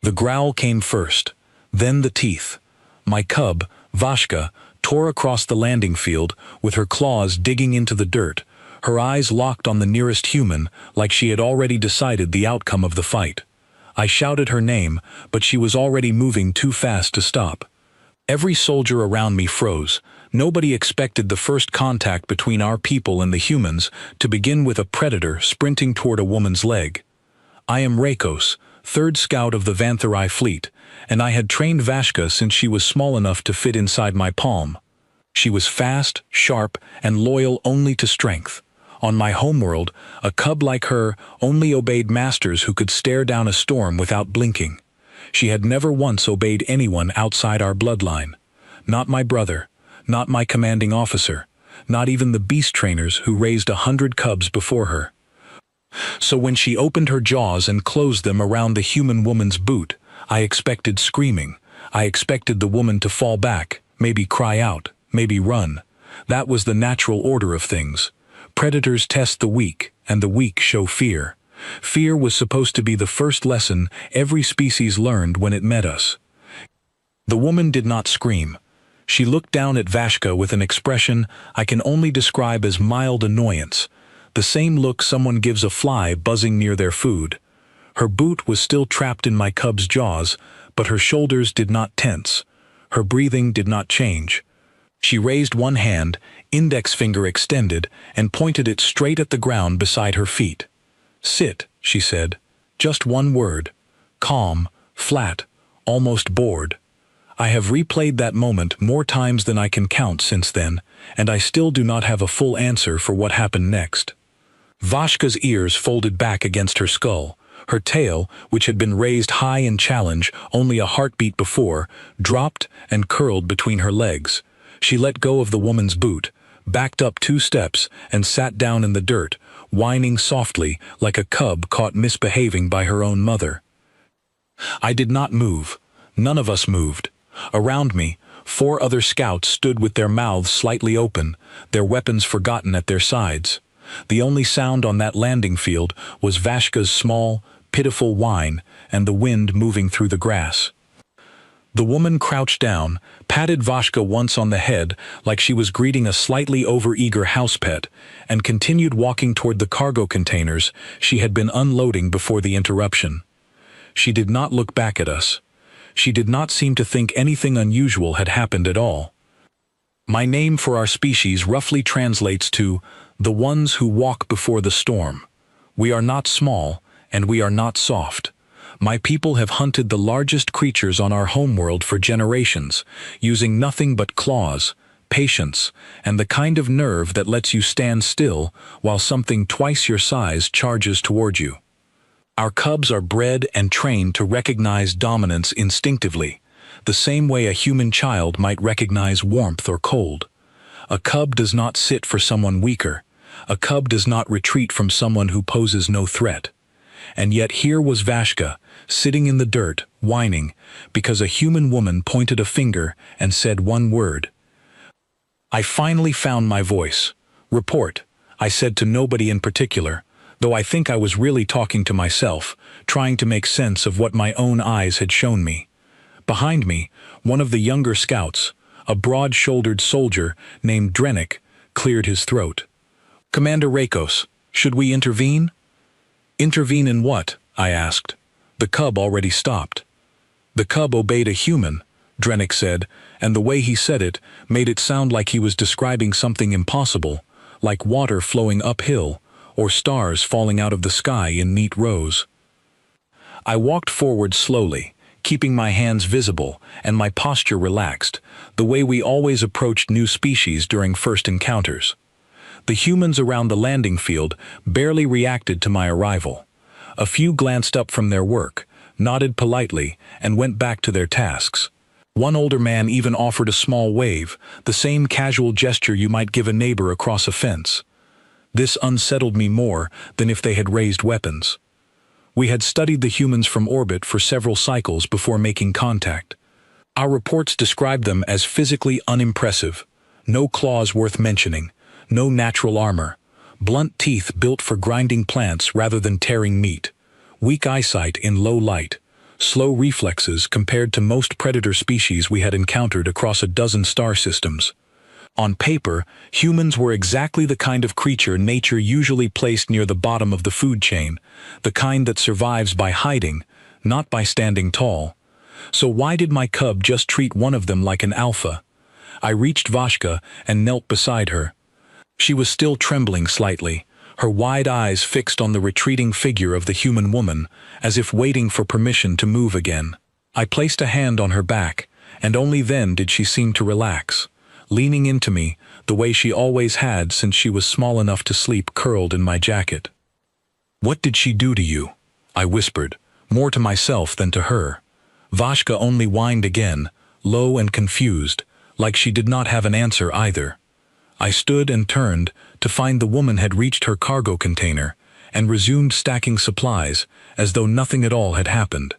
The growl came first, then the teeth. My cub, Vashka, tore across the landing field, with her claws digging into the dirt, her eyes locked on the nearest human, like she had already decided the outcome of the fight. I shouted her name, but she was already moving too fast to stop. Every soldier around me froze. Nobody expected the first contact between our people and the humans to begin with a predator sprinting toward a woman's leg. I am Rakos, 3rd Scout of the Vanthari fleet, and I had trained Vashka since she was small enough to fit inside my palm. She was fast, sharp, and loyal only to strength. On my homeworld, a cub like her only obeyed masters who could stare down a storm without blinking. She had never once obeyed anyone outside our bloodline. Not my brother, not my commanding officer, not even the beast trainers who raised 100 cubs before her. So when she opened her jaws and closed them around the human woman's boot, I expected screaming. I expected the woman to fall back, maybe cry out, maybe run. That was the natural order of things. Predators test the weak, and the weak show fear. Fear was supposed to be the first lesson every species learned when it met us. The woman did not scream. She looked down at Vashka with an expression I can only describe as mild annoyance, the same look someone gives a fly buzzing near their food. Her boot was still trapped in my cub's jaws, but her shoulders did not tense. Her breathing did not change. She raised one hand, index finger extended, and pointed it straight at the ground beside her feet. "Sit," she said. Just one word. Calm, flat, almost bored. I have replayed that moment more times than I can count since then, and I still do not have a full answer for what happened next. Vashka's ears folded back against her skull. Her tail, which had been raised high in challenge only a heartbeat before, dropped and curled between her legs. She let go of the woman's boot, backed up 2 steps, and sat down in the dirt, whining softly like a cub caught misbehaving by her own mother. I did not move. None of us moved. Around me, 4 other scouts stood with their mouths slightly open, their weapons forgotten at their sides. The only sound on that landing field was Vashka's small, pitiful whine and the wind moving through the grass. The woman crouched down, patted Vashka once on the head like she was greeting a slightly overeager house pet, and continued walking toward the cargo containers she had been unloading before the interruption. She did not look back at us. She did not seem to think anything unusual had happened at all. My name for our species roughly translates to the ones who walk before the storm. We are not small, and we are not soft. My people have hunted the largest creatures on our homeworld for generations, using nothing but claws, patience, and the kind of nerve that lets you stand still while something twice your size charges toward you. Our cubs are bred and trained to recognize dominance instinctively, the same way a human child might recognize warmth or cold. A cub does not sit for someone weaker. A cub does not retreat from someone who poses no threat. And yet here was Vashka, sitting in the dirt, whining, because a human woman pointed a finger and said one word. I finally found my voice. "Report," I said to nobody in particular, though I think I was really talking to myself, trying to make sense of what my own eyes had shown me. Behind me, one of the younger scouts, a broad-shouldered soldier named Drenik, cleared his throat. "Commander Rakos, should we intervene?" "Intervene in what?" I asked. The cub already stopped. "The cub obeyed a human," Drenik said, and the way he said it made it sound like he was describing something impossible, like water flowing uphill, or stars falling out of the sky in neat rows. I walked forward slowly, keeping my hands visible and my posture relaxed, the way we always approached new species during first encounters. The humans around the landing field barely reacted to my arrival. A few glanced up from their work, nodded politely, and went back to their tasks. One older man even offered a small wave, the same casual gesture you might give a neighbor across a fence. This unsettled me more than if they had raised weapons. We had studied the humans from orbit for several cycles before making contact. Our reports described them as physically unimpressive, no claws worth mentioning, no natural armor, blunt teeth built for grinding plants rather than tearing meat, weak eyesight in low light, slow reflexes compared to most predator species we had encountered across a dozen star systems. On paper, humans were exactly the kind of creature nature usually placed near the bottom of the food chain, the kind that survives by hiding, not by standing tall. So why did my cub just treat one of them like an alpha? I reached Vashka and knelt beside her. She was still trembling slightly, her wide eyes fixed on the retreating figure of the human woman, as if waiting for permission to move again. I placed a hand on her back, and only then did she seem to relax, leaning into me the way she always had since she was small enough to sleep curled in my jacket. "What did she do to you?" I whispered, more to myself than to her. Vashka only whined again, low and confused, like she did not have an answer either. I stood and turned to find the woman had reached her cargo container and resumed stacking supplies as though nothing at all had happened.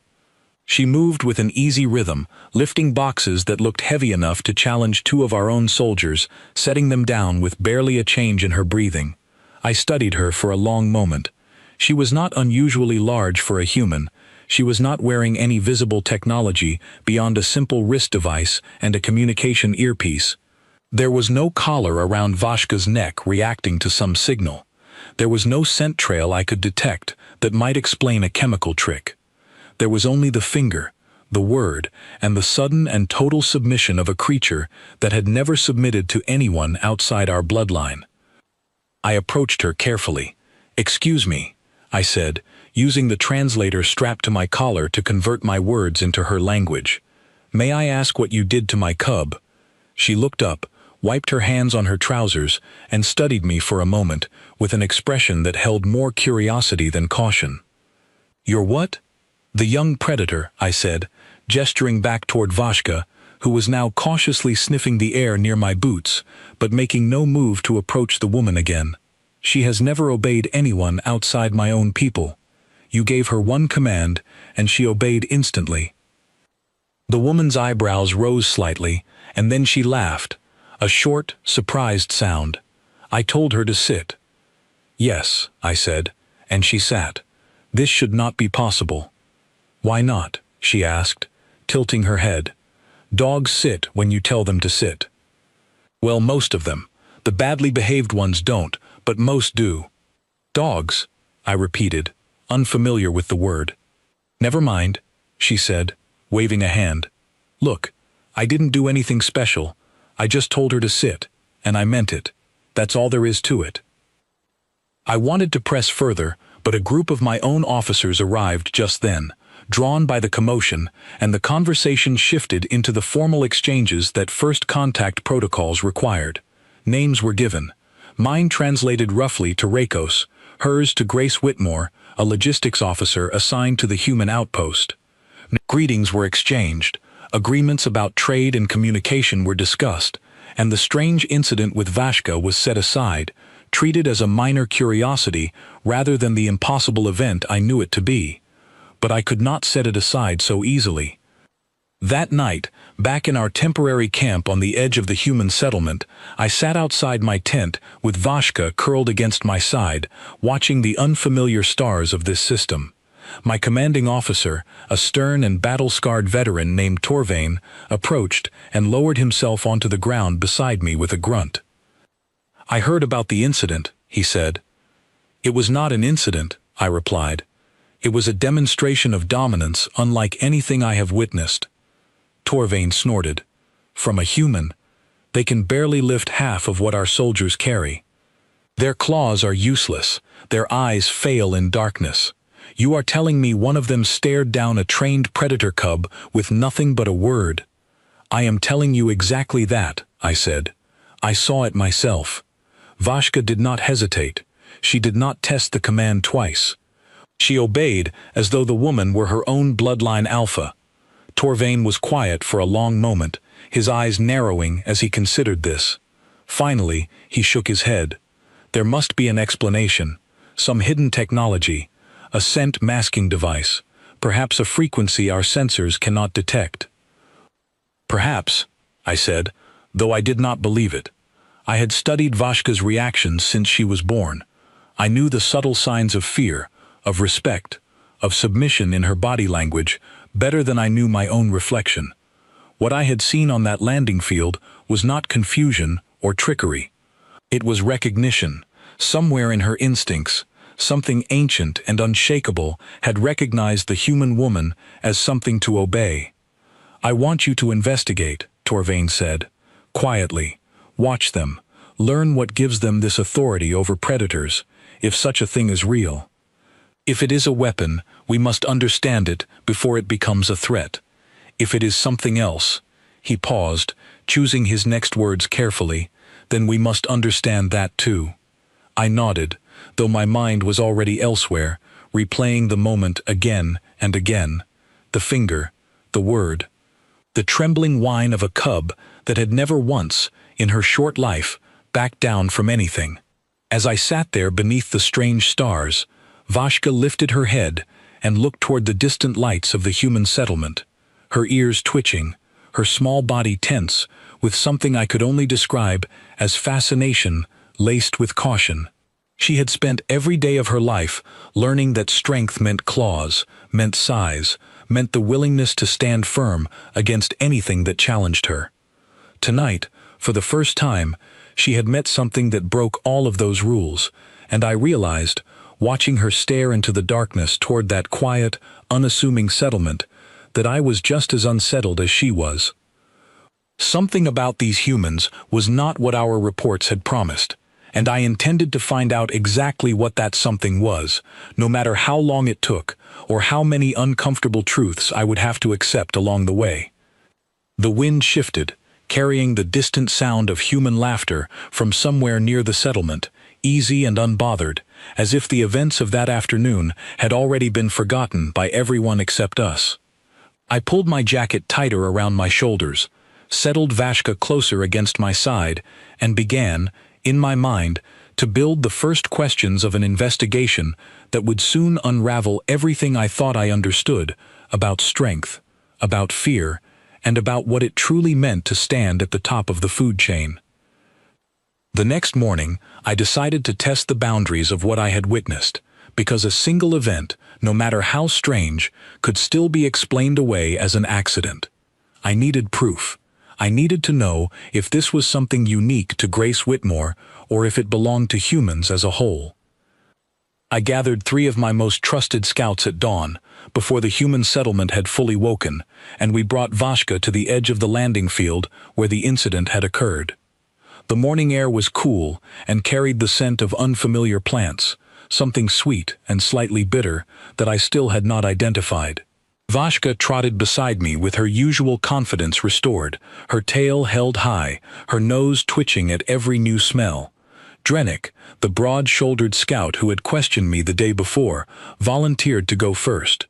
She moved with an easy rhythm, lifting boxes that looked heavy enough to challenge two of our own soldiers, setting them down with barely a change in her breathing. I studied her for a long moment. She was not unusually large for a human. She was not wearing any visible technology beyond a simple wrist device and a communication earpiece. There was no collar around Vashka's neck reacting to some signal. There was no scent trail I could detect that might explain a chemical trick. There was only the finger, the word, and the sudden and total submission of a creature that had never submitted to anyone outside our bloodline. I approached her carefully. "Excuse me," I said, using the translator strapped to my collar to convert my words into her language. "May I ask what you did to my cub?" She looked up, wiped her hands on her trousers, and studied me for a moment with an expression that held more curiosity than caution. "Your what?" "The young predator," I said, gesturing back toward Vashka, who was now cautiously sniffing the air near my boots, but making no move to approach the woman again. "She has never obeyed anyone outside my own people. You gave her one command, and she obeyed instantly." The woman's eyebrows rose slightly, and then she laughed, a short, surprised sound. I told her to sit. "Yes," I said, and she sat. "This should not be possible." "Why not?" she asked, tilting her head. "Dogs sit when you tell them to sit." "Well, most of them. The badly behaved ones don't, but most do." "Dogs?" I repeated, unfamiliar with the word. "Never mind," she said, waving a hand. "Look, I didn't do anything special. I just told her to sit, and I meant it. That's all there is to it." I wanted to press further, but a group of my own officers arrived just then, drawn by the commotion, and the conversation shifted into the formal exchanges that first contact protocols required. Names were given. Mine translated roughly to Rakos, hers to Grace Whitmore, a logistics officer assigned to the human outpost. Greetings were exchanged, agreements about trade and communication were discussed, and the strange incident with Vashka was set aside, treated as a minor curiosity rather than the impossible event I knew it to be. But I could not set it aside so easily. That night, back in our temporary camp on the edge of the human settlement, I sat outside my tent with Vashka curled against my side, watching the unfamiliar stars of this system. My commanding officer, a stern and battle-scarred veteran named Torvain, approached and lowered himself onto the ground beside me with a grunt. "I heard about the incident," he said. "It was not an incident," I replied. "It was a demonstration of dominance unlike anything I have witnessed." Torvain snorted. "From a human? They can barely lift half of what our soldiers carry. Their claws are useless, their eyes fail in darkness. You are telling me one of them stared down a trained predator cub with nothing but a word?" "I am telling you exactly that," I said. "I saw it myself." Vashka did not hesitate. She did not test the command twice. She obeyed as though the woman were her own bloodline alpha. Torvain was quiet for a long moment, his eyes narrowing as he considered this. Finally, he shook his head. There must be an explanation, some hidden technology, a scent masking device, perhaps a frequency our sensors cannot detect. "Perhaps," I said, though I did not believe it. I had studied Vashka's reactions since she was born. I knew the subtle signs of fear, of respect, of submission in her body language better than I knew my own reflection. What I had seen on that landing field was not confusion or trickery. It was recognition. Somewhere in her instincts, something ancient and unshakable had recognized the human woman as something to obey. "I want you to investigate," Torvain said, quietly. "Watch them. Learn what gives them this authority over predators, if such a thing is real. If it is a weapon, we must understand it before it becomes a threat. If it is something else," he paused, choosing his next words carefully, "then we must understand that too." I nodded, though my mind was already elsewhere, replaying the moment again and again. The finger, the word, the trembling whine of a cub that had never once, in her short life, backed down from anything. As I sat there beneath the strange stars, Vashka lifted her head and looked toward the distant lights of the human settlement, her ears twitching, her small body tense, with something I could only describe as fascination laced with caution. She had spent every day of her life learning that strength meant claws, meant size, meant the willingness to stand firm against anything that challenged her. Tonight, for the first time, she had met something that broke all of those rules, and I realized, watching her stare into the darkness toward that quiet, unassuming settlement, that I was just as unsettled as she was. Something about these humans was not what our reports had promised, and I intended to find out exactly what that something was, no matter how long it took, or how many uncomfortable truths I would have to accept along the way. The wind shifted, carrying the distant sound of human laughter from somewhere near the settlement, easy and unbothered, as if the events of that afternoon had already been forgotten by everyone except us. I pulled my jacket tighter around my shoulders, settled Vashka closer against my side, and began, in my mind, to build the first questions of an investigation that would soon unravel everything I thought I understood about strength, about fear, and about what it truly meant to stand at the top of the food chain. The next morning, I decided to test the boundaries of what I had witnessed, because a single event, no matter how strange, could still be explained away as an accident. I needed proof. I needed to know if this was something unique to Grace Whitmore or if it belonged to humans as a whole. I gathered 3 of my most trusted scouts at dawn, before the human settlement had fully woken, and we brought Vashka to the edge of the landing field where the incident had occurred. The morning air was cool and carried the scent of unfamiliar plants, something sweet and slightly bitter that I still had not identified. Vashka trotted beside me with her usual confidence restored, her tail held high, her nose twitching at every new smell. Drennick, the broad-shouldered scout who had questioned me the day before, volunteered to go first.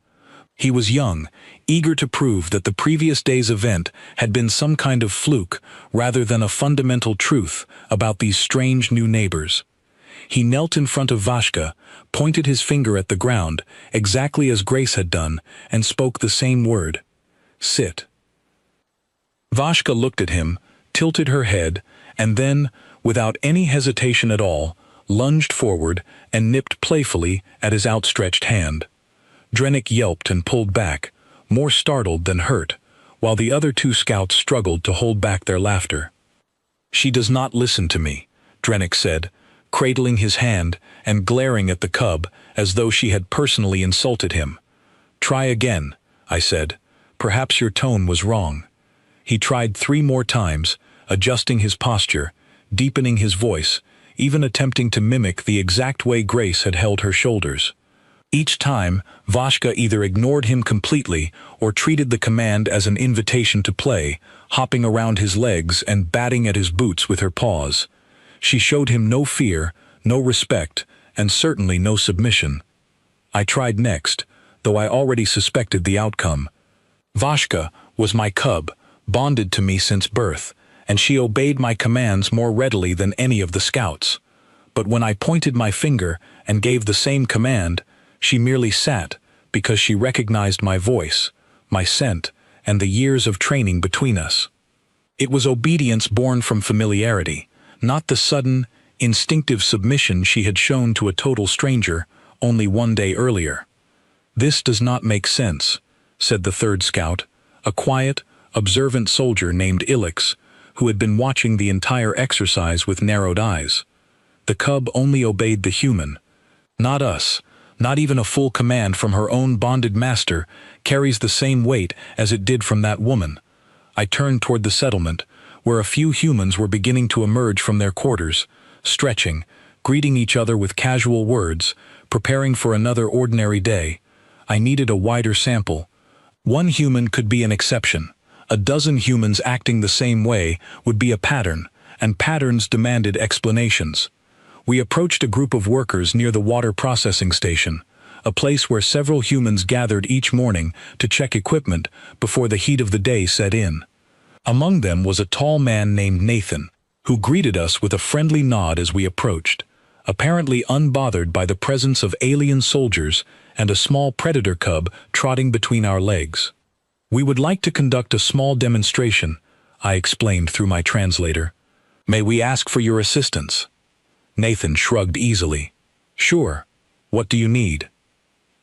He was young, eager to prove that the previous day's event had been some kind of fluke rather than a fundamental truth about these strange new neighbors. He knelt in front of Vashka, pointed his finger at the ground, exactly as Grace had done, and spoke the same word. "Sit." Vashka looked at him, tilted her head, and then, without any hesitation at all, lunged forward and nipped playfully at his outstretched hand. Drennick yelped and pulled back, more startled than hurt, while the other 2 scouts struggled to hold back their laughter. "She does not listen to me," Drennick said, cradling his hand and glaring at the cub as though she had personally insulted him. "Try again," I said. "Perhaps your tone was wrong." He tried 3 more times, adjusting his posture, deepening his voice, even attempting to mimic the exact way Grace had held her shoulders. Each time, Vashka either ignored him completely or treated the command as an invitation to play, hopping around his legs and batting at his boots with her paws. She showed him no fear, no respect, and certainly no submission. I tried next, though I already suspected the outcome. Vashka was my cub, bonded to me since birth, and she obeyed my commands more readily than any of the scouts. But when I pointed my finger and gave the same command, she merely sat because she recognized my voice, my scent, and the years of training between us. It was obedience born from familiarity, not the sudden, instinctive submission she had shown to a total stranger only 1 day earlier. "This does not make sense," said the third scout, a quiet, observant soldier named Ilix, who had been watching the entire exercise with narrowed eyes. The cub only obeyed the human. Not us. Not even a full command from her own bonded master carries the same weight as it did from that woman. I turned toward the settlement, where a few humans were beginning to emerge from their quarters, stretching, greeting each other with casual words, preparing for another ordinary day. I needed a wider sample. One human could be an exception. A dozen humans acting the same way would be a pattern, and patterns demanded explanations. We approached a group of workers near the water processing station, a place where several humans gathered each morning to check equipment before the heat of the day set in. Among them was a tall man named Nathan, who greeted us with a friendly nod as we approached, apparently unbothered by the presence of alien soldiers and a small predator cub trotting between our legs. "We would like to conduct a small demonstration," I explained through my translator. "May we ask for your assistance?" Nathan shrugged easily. "Sure. What do you need?"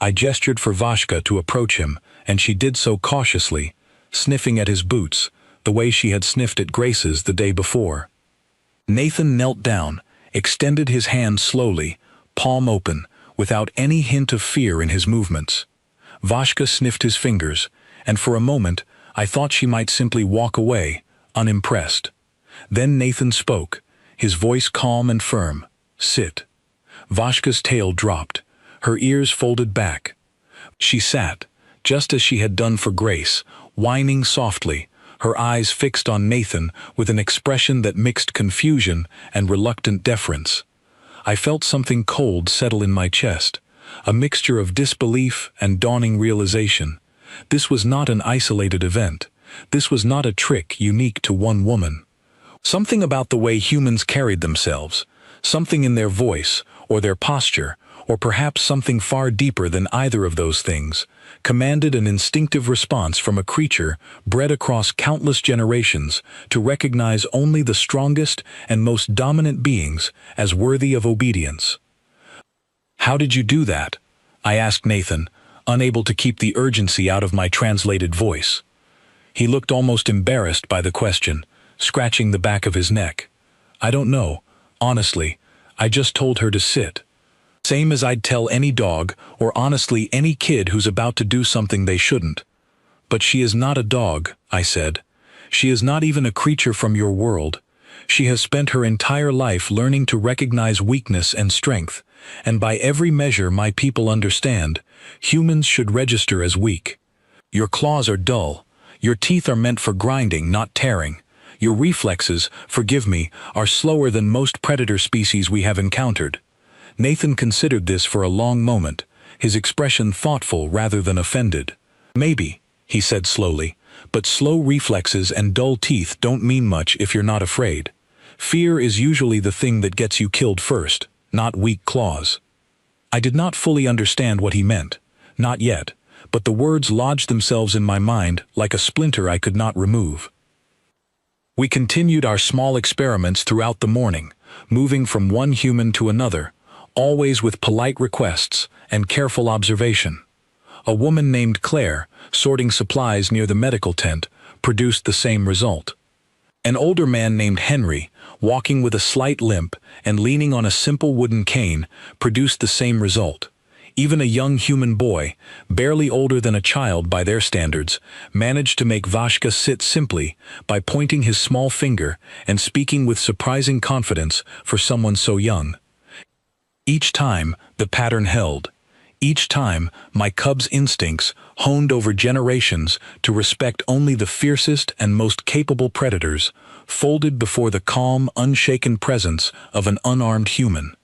I gestured for Vashka to approach him, and she did so cautiously, sniffing at his boots, the way she had sniffed at Grace's the day before. Nathan knelt down, extended his hand slowly, palm open, without any hint of fear in his movements. Vashka sniffed his fingers, and for a moment I thought she might simply walk away, unimpressed. Then Nathan spoke, his voice calm and firm. "Sit." Vashka's tail dropped, her ears folded back. She sat, just as she had done for Grace, whining softly, her eyes fixed on Nathan with an expression that mixed confusion and reluctant deference. I felt something cold settle in my chest, a mixture of disbelief and dawning realization. This was not an isolated event. This was not a trick unique to one woman. Something about the way humans carried themselves, something in their voice, or their posture, or perhaps something far deeper than either of those things, commanded an instinctive response from a creature bred across countless generations to recognize only the strongest and most dominant beings as worthy of obedience. "How did you do that?" I asked Nathan, unable to keep the urgency out of my translated voice. He looked almost embarrassed by the question, scratching the back of his neck. "I don't know, honestly. I just told her to sit. Same as I'd tell any dog, or honestly any kid who's about to do something they shouldn't." "But she is not a dog," I said. "She is not even a creature from your world. She has spent her entire life learning to recognize weakness and strength, and by every measure my people understand, humans should register as weak. Your claws are dull. Your teeth are meant for grinding, not tearing. Your reflexes, forgive me, are slower than most predator species we have encountered." Nathan considered this for a long moment, his expression thoughtful rather than offended. "Maybe," he said slowly, "but slow reflexes and dull teeth don't mean much if you're not afraid. Fear is usually the thing that gets you killed first, not weak claws." I did not fully understand what he meant, not yet, but the words lodged themselves in my mind like a splinter I could not remove. We continued our small experiments throughout the morning, moving from one human to another, always with polite requests and careful observation. A woman named Claire, sorting supplies near the medical tent, produced the same result. An older man named Henry, walking with a slight limp and leaning on a simple wooden cane, produced the same result. Even a young human boy, barely older than a child by their standards, managed to make Vashka sit simply by pointing his small finger and speaking with surprising confidence for someone so young. Each time, the pattern held. Each time, my cub's instincts, honed over generations to respect only the fiercest and most capable predators, folded before the calm, unshaken presence of an unarmed human.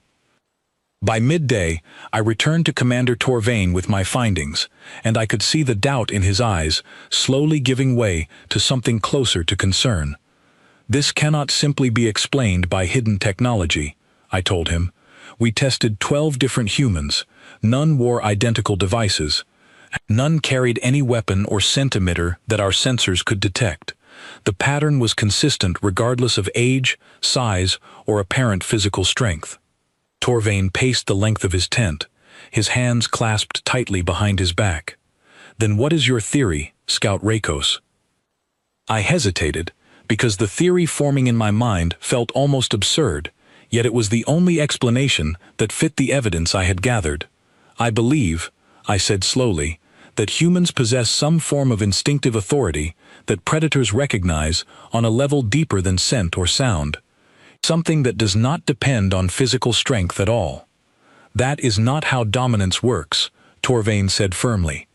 By midday, I returned to Commander Torvain with my findings, and I could see the doubt in his eyes slowly giving way to something closer to concern. "This cannot simply be explained by hidden technology," I told him. "We tested 12 different humans. None wore identical devices. None carried any weapon or scent emitter that our sensors could detect. The pattern was consistent regardless of age, size, or apparent physical strength." Torvain paced the length of his tent, his hands clasped tightly behind his back. Then what is your theory, Scout Rakos? I hesitated, because the theory forming in my mind felt almost absurd, yet it was the only explanation that fit the evidence I had gathered. I believe, I said slowly, that humans possess some form of instinctive authority that predators recognize on a level deeper than scent or sound, something that does not depend on physical strength at all. That is not how dominance works, Torvain said firmly.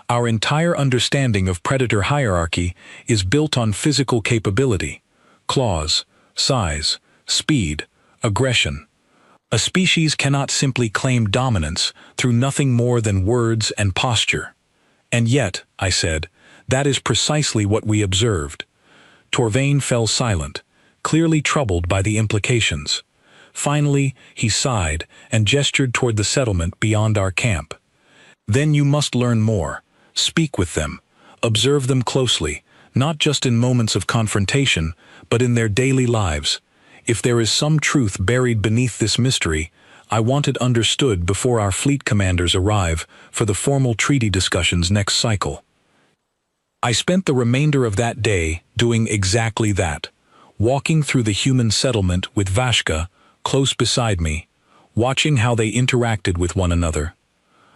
Our entire understanding of predator hierarchy is built on physical capability, claws, size, speed, aggression. A species cannot simply claim dominance through nothing more than words and posture. And yet, I said, that is precisely what we observed. Torvain fell silent, clearly troubled by the implications. Finally, he sighed and gestured toward the settlement beyond our camp. Then you must learn more. Speak with them. Observe them closely, not just in moments of confrontation, but in their daily lives. If there is some truth buried beneath this mystery, I want it understood before our fleet commanders arrive for the formal treaty discussions next cycle. I spent the remainder of that day doing exactly that, walking through the human settlement with Vashka close beside me, watching how they interacted with one another.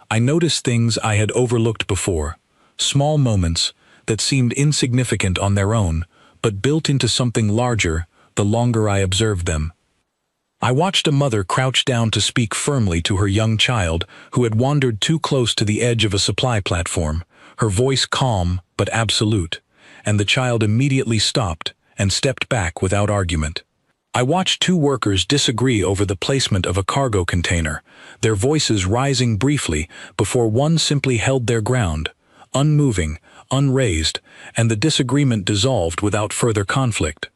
I noticed things I had overlooked before, small moments that seemed insignificant on their own, but built into something larger the longer I observed them. I watched a mother crouch down to speak firmly to her young child who had wandered too close to the edge of a supply platform, her voice calm but absolute, and the child immediately stopped and stepped back without argument. I watched two workers disagree over the placement of a cargo container, their voices rising briefly before one simply held their ground, unmoving, unraised, and the disagreement dissolved without further conflict.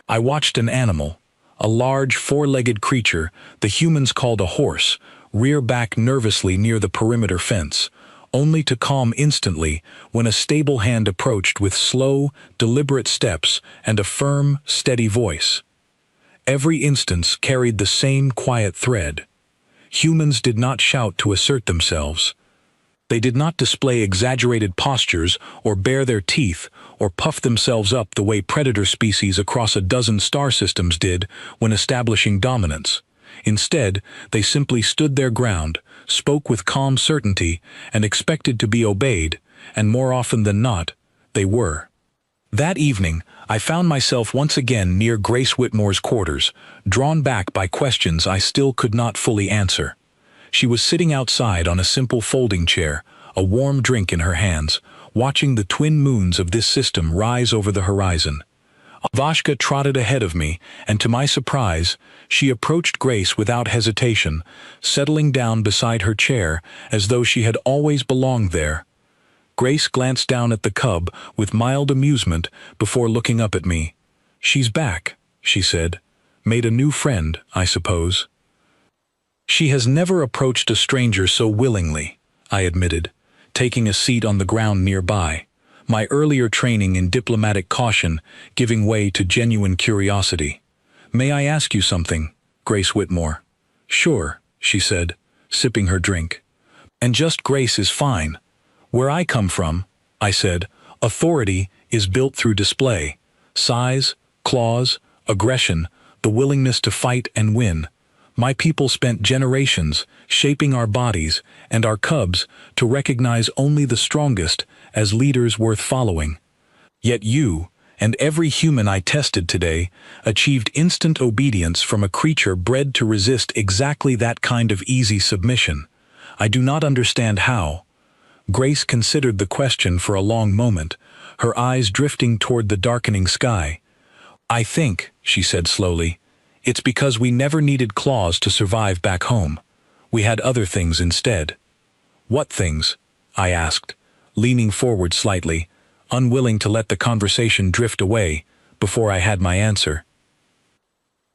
I watched an animal, a large four-legged creature the humans called a horse, rear back nervously near the perimeter fence, only to calm instantly when a stable hand approached with slow, deliberate steps and a firm, steady voice. Every instance carried the same quiet thread. Humans did not shout to assert themselves. They did not display exaggerated postures or bare their teeth or puff themselves up the way predator species across a dozen star systems did when establishing dominance. Instead, they simply stood their ground, spoke with calm certainty, and expected to be obeyed, and more often than not, they were. That evening, I found myself once again near Grace Whitmore's quarters, drawn back by questions I still could not fully answer. She was sitting outside on a simple folding chair, a warm drink in her hands, watching the twin moons of this system rise over the horizon. Vashka trotted ahead of me, and to my surprise, she approached Grace without hesitation, settling down beside her chair as though she had always belonged there. Grace glanced down at the cub with mild amusement before looking up at me. "She's back," she said. "Made a new friend, I suppose." "She has never approached a stranger so willingly," I admitted, taking a seat on the ground nearby, my earlier training in diplomatic caution giving way to genuine curiosity. "May I ask you something, Grace Whitmore?" "Sure," she said, sipping her drink. "And just Grace is fine. Where I come from," I said, "authority is built through display. Size, claws, aggression, the willingness to fight and win. My people spent generations shaping our bodies and our cubs to recognize only the strongest as leaders worth following. Yet you, and every human I tested today, achieved instant obedience from a creature bred to resist exactly that kind of easy submission. I do not understand how." Grace considered the question for a long moment, her eyes drifting toward the darkening sky. "I think," she said slowly, "it's because we never needed claws to survive back home. We had other things instead." "What things?" I asked, leaning forward slightly, unwilling to let the conversation drift away before I had my answer.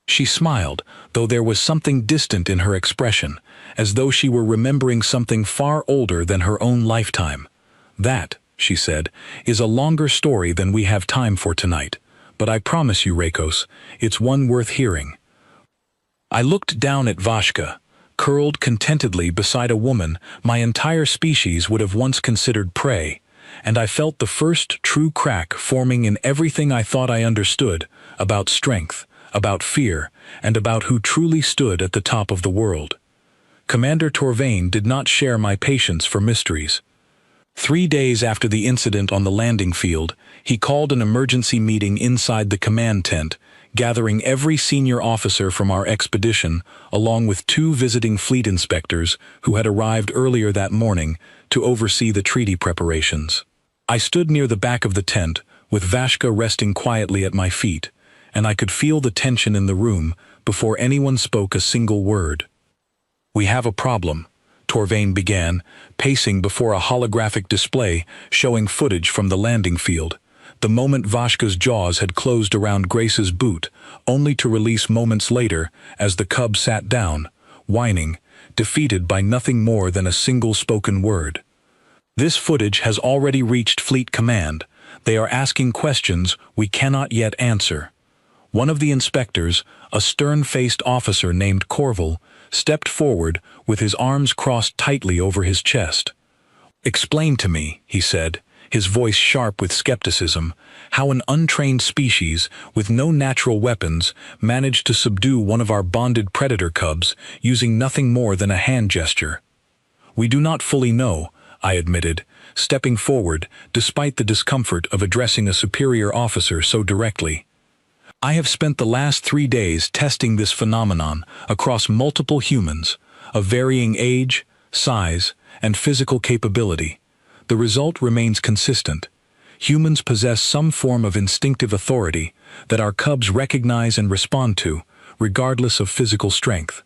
She smiled, though there was something distant in her expression, as though she were remembering something far older than her own lifetime. "That," she said, "is a longer story than we have time for tonight, but I promise you, Rakos, it's one worth hearing." I looked down at Vashka, curled contentedly beside a woman my entire species would have once considered prey, and I felt the first true crack forming in everything I thought I understood about strength, about fear, and about who truly stood at the top of the world. Commander Torvain did not share my patience for mysteries. 3 days after the incident on the landing field, he called an emergency meeting inside the command tent, gathering every senior officer from our expedition, along with 2 visiting fleet inspectors who had arrived earlier that morning to oversee the treaty preparations. I stood near the back of the tent, with Vashka resting quietly at my feet, and I could feel the tension in the room before anyone spoke a single word. "We have a problem," Torvain began, pacing before a holographic display showing footage from the landing field, the moment Vashka's jaws had closed around Grace's boot, only to release moments later as the cub sat down, whining, defeated by nothing more than a single spoken word. "This footage has already reached Fleet Command. They are asking questions we cannot yet answer." One of the inspectors, a stern-faced officer named Corval, stepped forward with his arms crossed tightly over his chest. "Explain to me," he said, his voice sharp with skepticism, "how an untrained species with no natural weapons managed to subdue one of our bonded predator cubs using nothing more than a hand gesture." "We do not fully know," I admitted, stepping forward despite the discomfort of addressing a superior officer so directly. "I have spent the last 3 days testing this phenomenon across multiple humans, of varying age, size, and physical capability. The result remains consistent. Humans possess some form of instinctive authority that our cubs recognize and respond to, regardless of physical strength."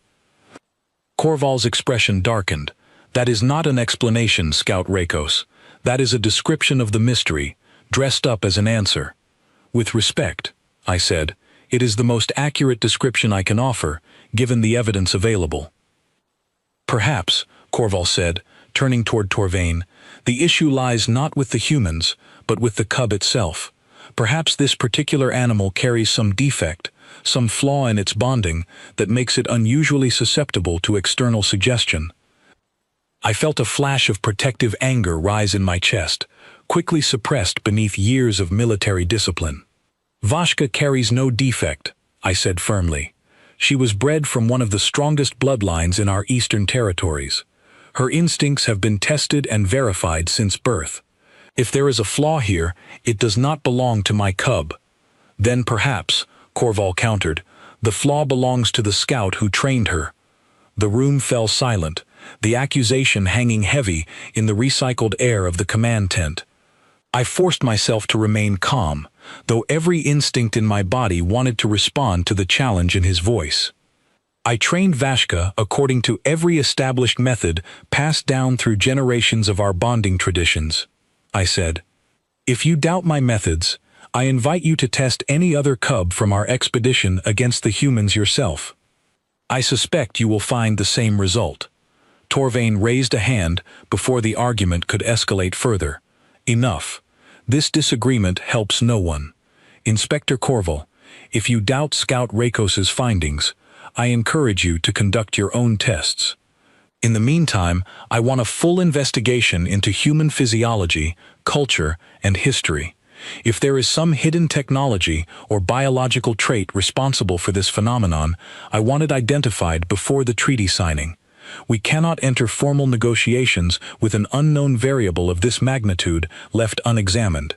Corval's expression darkened. "That is not an explanation, Scout Rakos. That is a description of the mystery, dressed up as an answer." "With respect," I said, "it is the most accurate description I can offer, given the evidence available." "Perhaps," Corval said, turning toward Torvain, "the issue lies not with the humans, but with the cub itself. Perhaps this particular animal carries some defect, some flaw in its bonding that makes it unusually susceptible to external suggestion." I felt a flash of protective anger rise in my chest, quickly suppressed beneath years of military discipline. "Vashka carries no defect," I said firmly. "She was bred from one of the strongest bloodlines in our eastern territories. Her instincts have been tested and verified since birth. If there is a flaw here, it does not belong to my cub." "Then perhaps," Corval countered, "the flaw belongs to the scout who trained her." The room fell silent, the accusation hanging heavy in the recycled air of the command tent. I forced myself to remain calm, though every instinct in my body wanted to respond to the challenge in his voice. "I trained Vashka according to every established method passed down through generations of our bonding traditions," I said. "If you doubt my methods, I invite you to test any other cub from our expedition against the humans yourself. I suspect you will find the same result." Torvain raised a hand before the argument could escalate further. "Enough. This disagreement helps no one. Inspector Corval, if you doubt Scout Rakos's findings, I encourage you to conduct your own tests. In the meantime, I want a full investigation into human physiology, culture, and history. If there is some hidden technology or biological trait responsible for this phenomenon, I want it identified before the treaty signing. We cannot enter formal negotiations with an unknown variable of this magnitude left unexamined."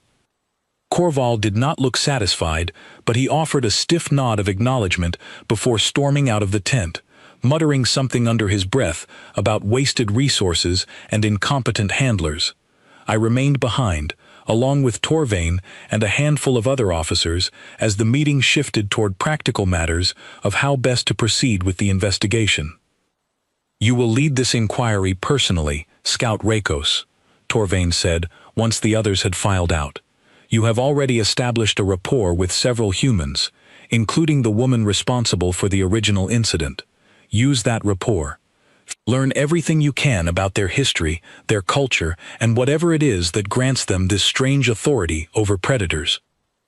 Corval did not look satisfied, but he offered a stiff nod of acknowledgement before storming out of the tent, muttering something under his breath about wasted resources and incompetent handlers. I remained behind, along with Torvain and a handful of other officers, as the meeting shifted toward practical matters of how best to proceed with the investigation. "You will lead this inquiry personally, Scout Rakos," Torvain said once the others had filed out. "You have already established a rapport with several humans, including the woman responsible for the original incident. Use that rapport. Learn everything you can about their history, their culture, and whatever it is that grants them this strange authority over predators."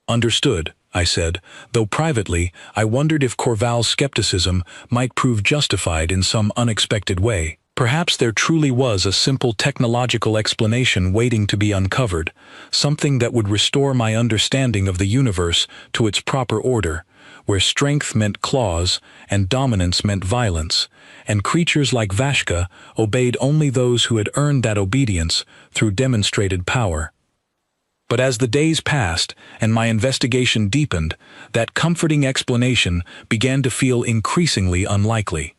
"Understood," I said, though privately I wondered if Corval's skepticism might prove justified in some unexpected way. Perhaps there truly was a simple technological explanation waiting to be uncovered, something that would restore my understanding of the universe to its proper order, where strength meant claws and dominance meant violence, and creatures like Vashka obeyed only those who had earned that obedience through demonstrated power. But as the days passed and my investigation deepened, that comforting explanation began to feel increasingly unlikely.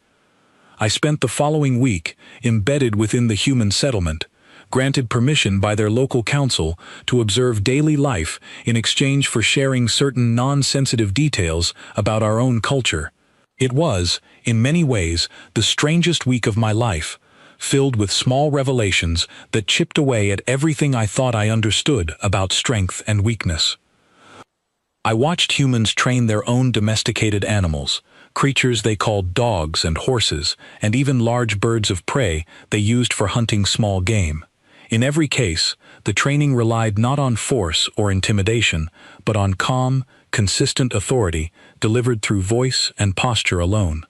I spent the following week embedded within the human settlement, granted permission by their local council to observe daily life in exchange for sharing certain non-sensitive details about our own culture. It was, in many ways, the strangest week of my life, filled with small revelations that chipped away at everything I thought I understood about strength and weakness. I watched humans train their own domesticated animals, creatures they called dogs and horses, and even large birds of prey they used for hunting small game. In every case, the training relied not on force or intimidation, but on calm, consistent authority delivered through voice and posture alone.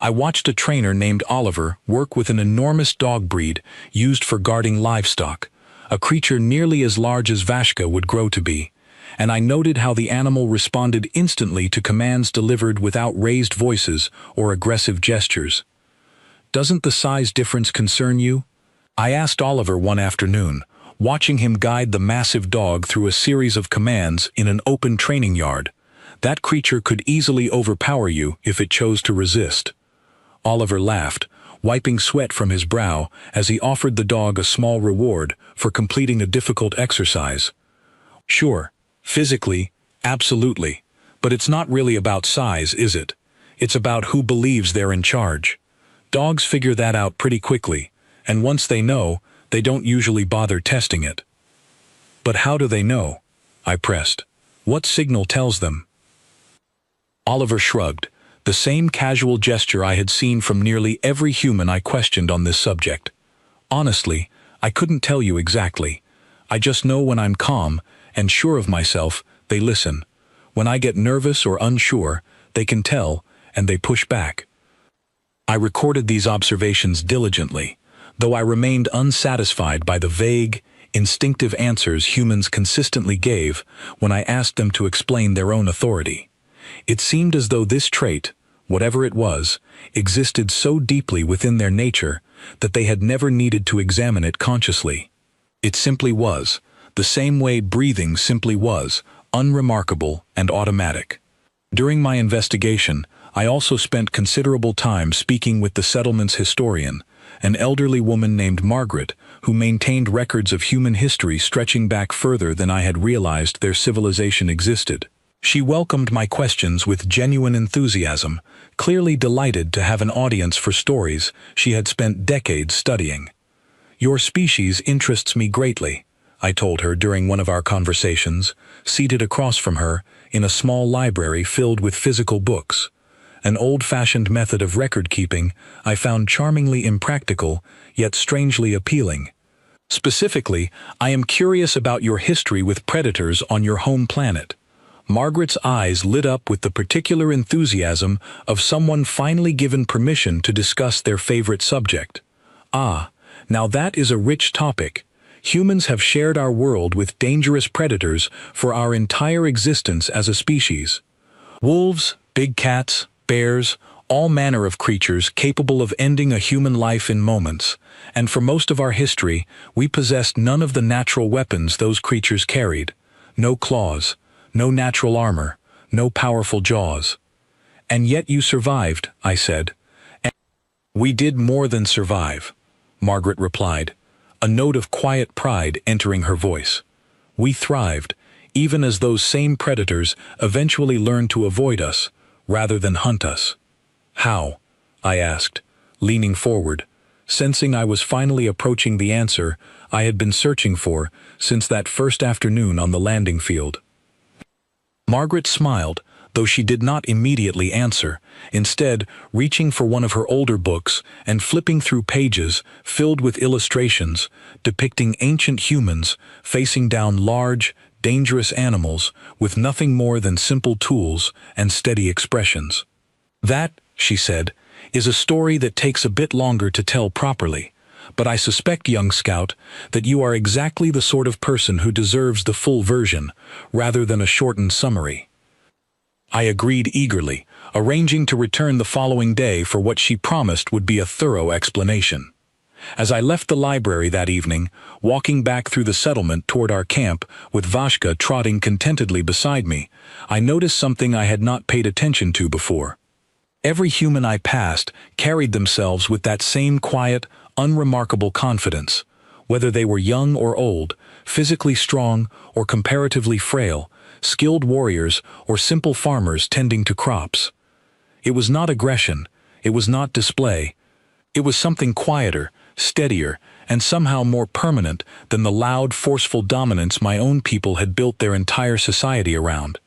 I watched a trainer named Oliver work with an enormous dog breed used for guarding livestock, a creature nearly as large as Vashka would grow to be, and I noted how the animal responded instantly to commands delivered without raised voices or aggressive gestures. "Doesn't the size difference concern you?" I asked Oliver one afternoon, watching him guide the massive dog through a series of commands in an open training yard. That creature could easily overpower you if it chose to resist. Oliver laughed, wiping sweat from his brow as he offered the dog a small reward for completing a difficult exercise. "Sure, physically, absolutely, but it's not really about size, is it? It's about who believes they're in charge. Dogs figure that out pretty quickly, and once they know, they don't usually bother testing it." "But how do they know?" I pressed. "What signal tells them?" Oliver shrugged, the same casual gesture I had seen from nearly every human I questioned on this subject. "Honestly, I couldn't tell you exactly. I just know when I'm calm and sure of myself, they listen. When I get nervous or unsure, they can tell, and they push back." I recorded these observations diligently, though I remained unsatisfied by the vague, instinctive answers humans consistently gave when I asked them to explain their own authority. It seemed as though this trait, whatever it was, existed so deeply within their nature that they had never needed to examine it consciously. It simply was, the same way breathing simply was, unremarkable and automatic. During my investigation, I also spent considerable time speaking with the settlement's historian, an elderly woman named Margaret, who maintained records of human history stretching back further than I had realized their civilization existed. She welcomed my questions with genuine enthusiasm, clearly delighted to have an audience for stories she had spent decades studying. "Your species interests me greatly," I told her during one of our conversations, seated across from her in a small library filled with physical books. An old-fashioned method of record-keeping I found charmingly impractical, yet strangely appealing. "Specifically, I am curious about your history with predators on your home planet." Margaret's eyes lit up with the particular enthusiasm of someone finally given permission to discuss their favorite subject. "Ah, now that is a rich topic. Humans have shared our world with dangerous predators for our entire existence as a species. Wolves, big cats, bears, all manner of creatures capable of ending a human life in moments, and for most of our history, we possessed none of the natural weapons those creatures carried. No claws, no natural armor, no powerful jaws. And yet you survived," I said. "And we did more than survive," Margaret replied, a note of quiet pride entering her voice. "We thrived, even as those same predators eventually learned to avoid us, rather than hunt us." "How?" I asked, leaning forward, sensing I was finally approaching the answer I had been searching for since that first afternoon on the landing field. Margaret smiled, though she did not immediately answer, instead reaching for one of her older books and flipping through pages filled with illustrations depicting ancient humans facing down large, dangerous animals with nothing more than simple tools and steady expressions. "That," she said, is a story that takes a bit longer to tell properly, but I suspect, young scout, that you are exactly the sort of person who deserves the full version, rather than a shortened summary. I agreed eagerly, arranging to return the following day for what she promised would be a thorough explanation. As I left the library that evening, walking back through the settlement toward our camp, with Vashka trotting contentedly beside me, I noticed something I had not paid attention to before. Every human I passed carried themselves with that same quiet, unremarkable confidence. Whether they were young or old, physically strong or comparatively frail, skilled warriors or simple farmers tending to crops. It was not aggression, it was not display. It was something quieter, steadier, and somehow more permanent than the loud, forceful dominance my own people had built their entire society around.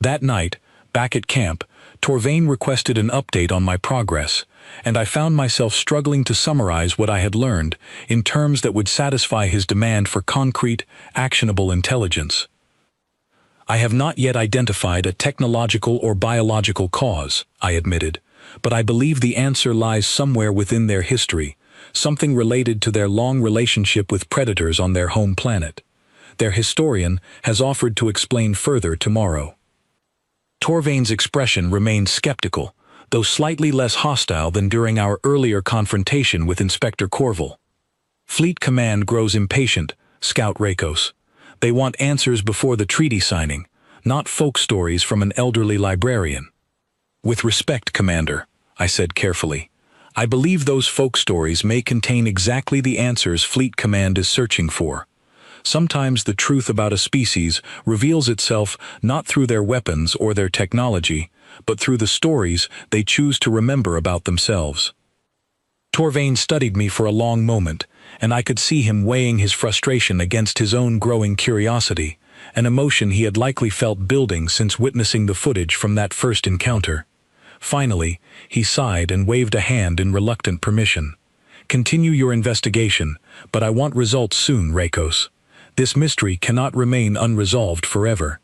That night, back at camp, Torvain requested an update on my progress, and I found myself struggling to summarize what I had learned in terms that would satisfy his demand for concrete, actionable intelligence. I have not yet identified a technological or biological cause, I admitted, but I believe the answer lies somewhere within their history, something related to their long relationship with predators on their home planet. Their historian has offered to explain further tomorrow. Torvain's expression remained skeptical, though slightly less hostile than during our earlier confrontation with Inspector Corval. Fleet Command grows impatient, Scout Rakos. They want answers before the treaty signing, not folk stories from an elderly librarian. With respect, Commander, I said carefully, I believe those folk stories may contain exactly the answers Fleet Command is searching for. Sometimes the truth about a species reveals itself not through their weapons or their technology, but through the stories they choose to remember about themselves. Torvain studied me for a long moment, and I could see him weighing his frustration against his own growing curiosity, an emotion he had likely felt building since witnessing the footage from that first encounter. Finally, he sighed and waved a hand in reluctant permission. Continue your investigation, but I want results soon, Rakos. This mystery cannot remain unresolved forever.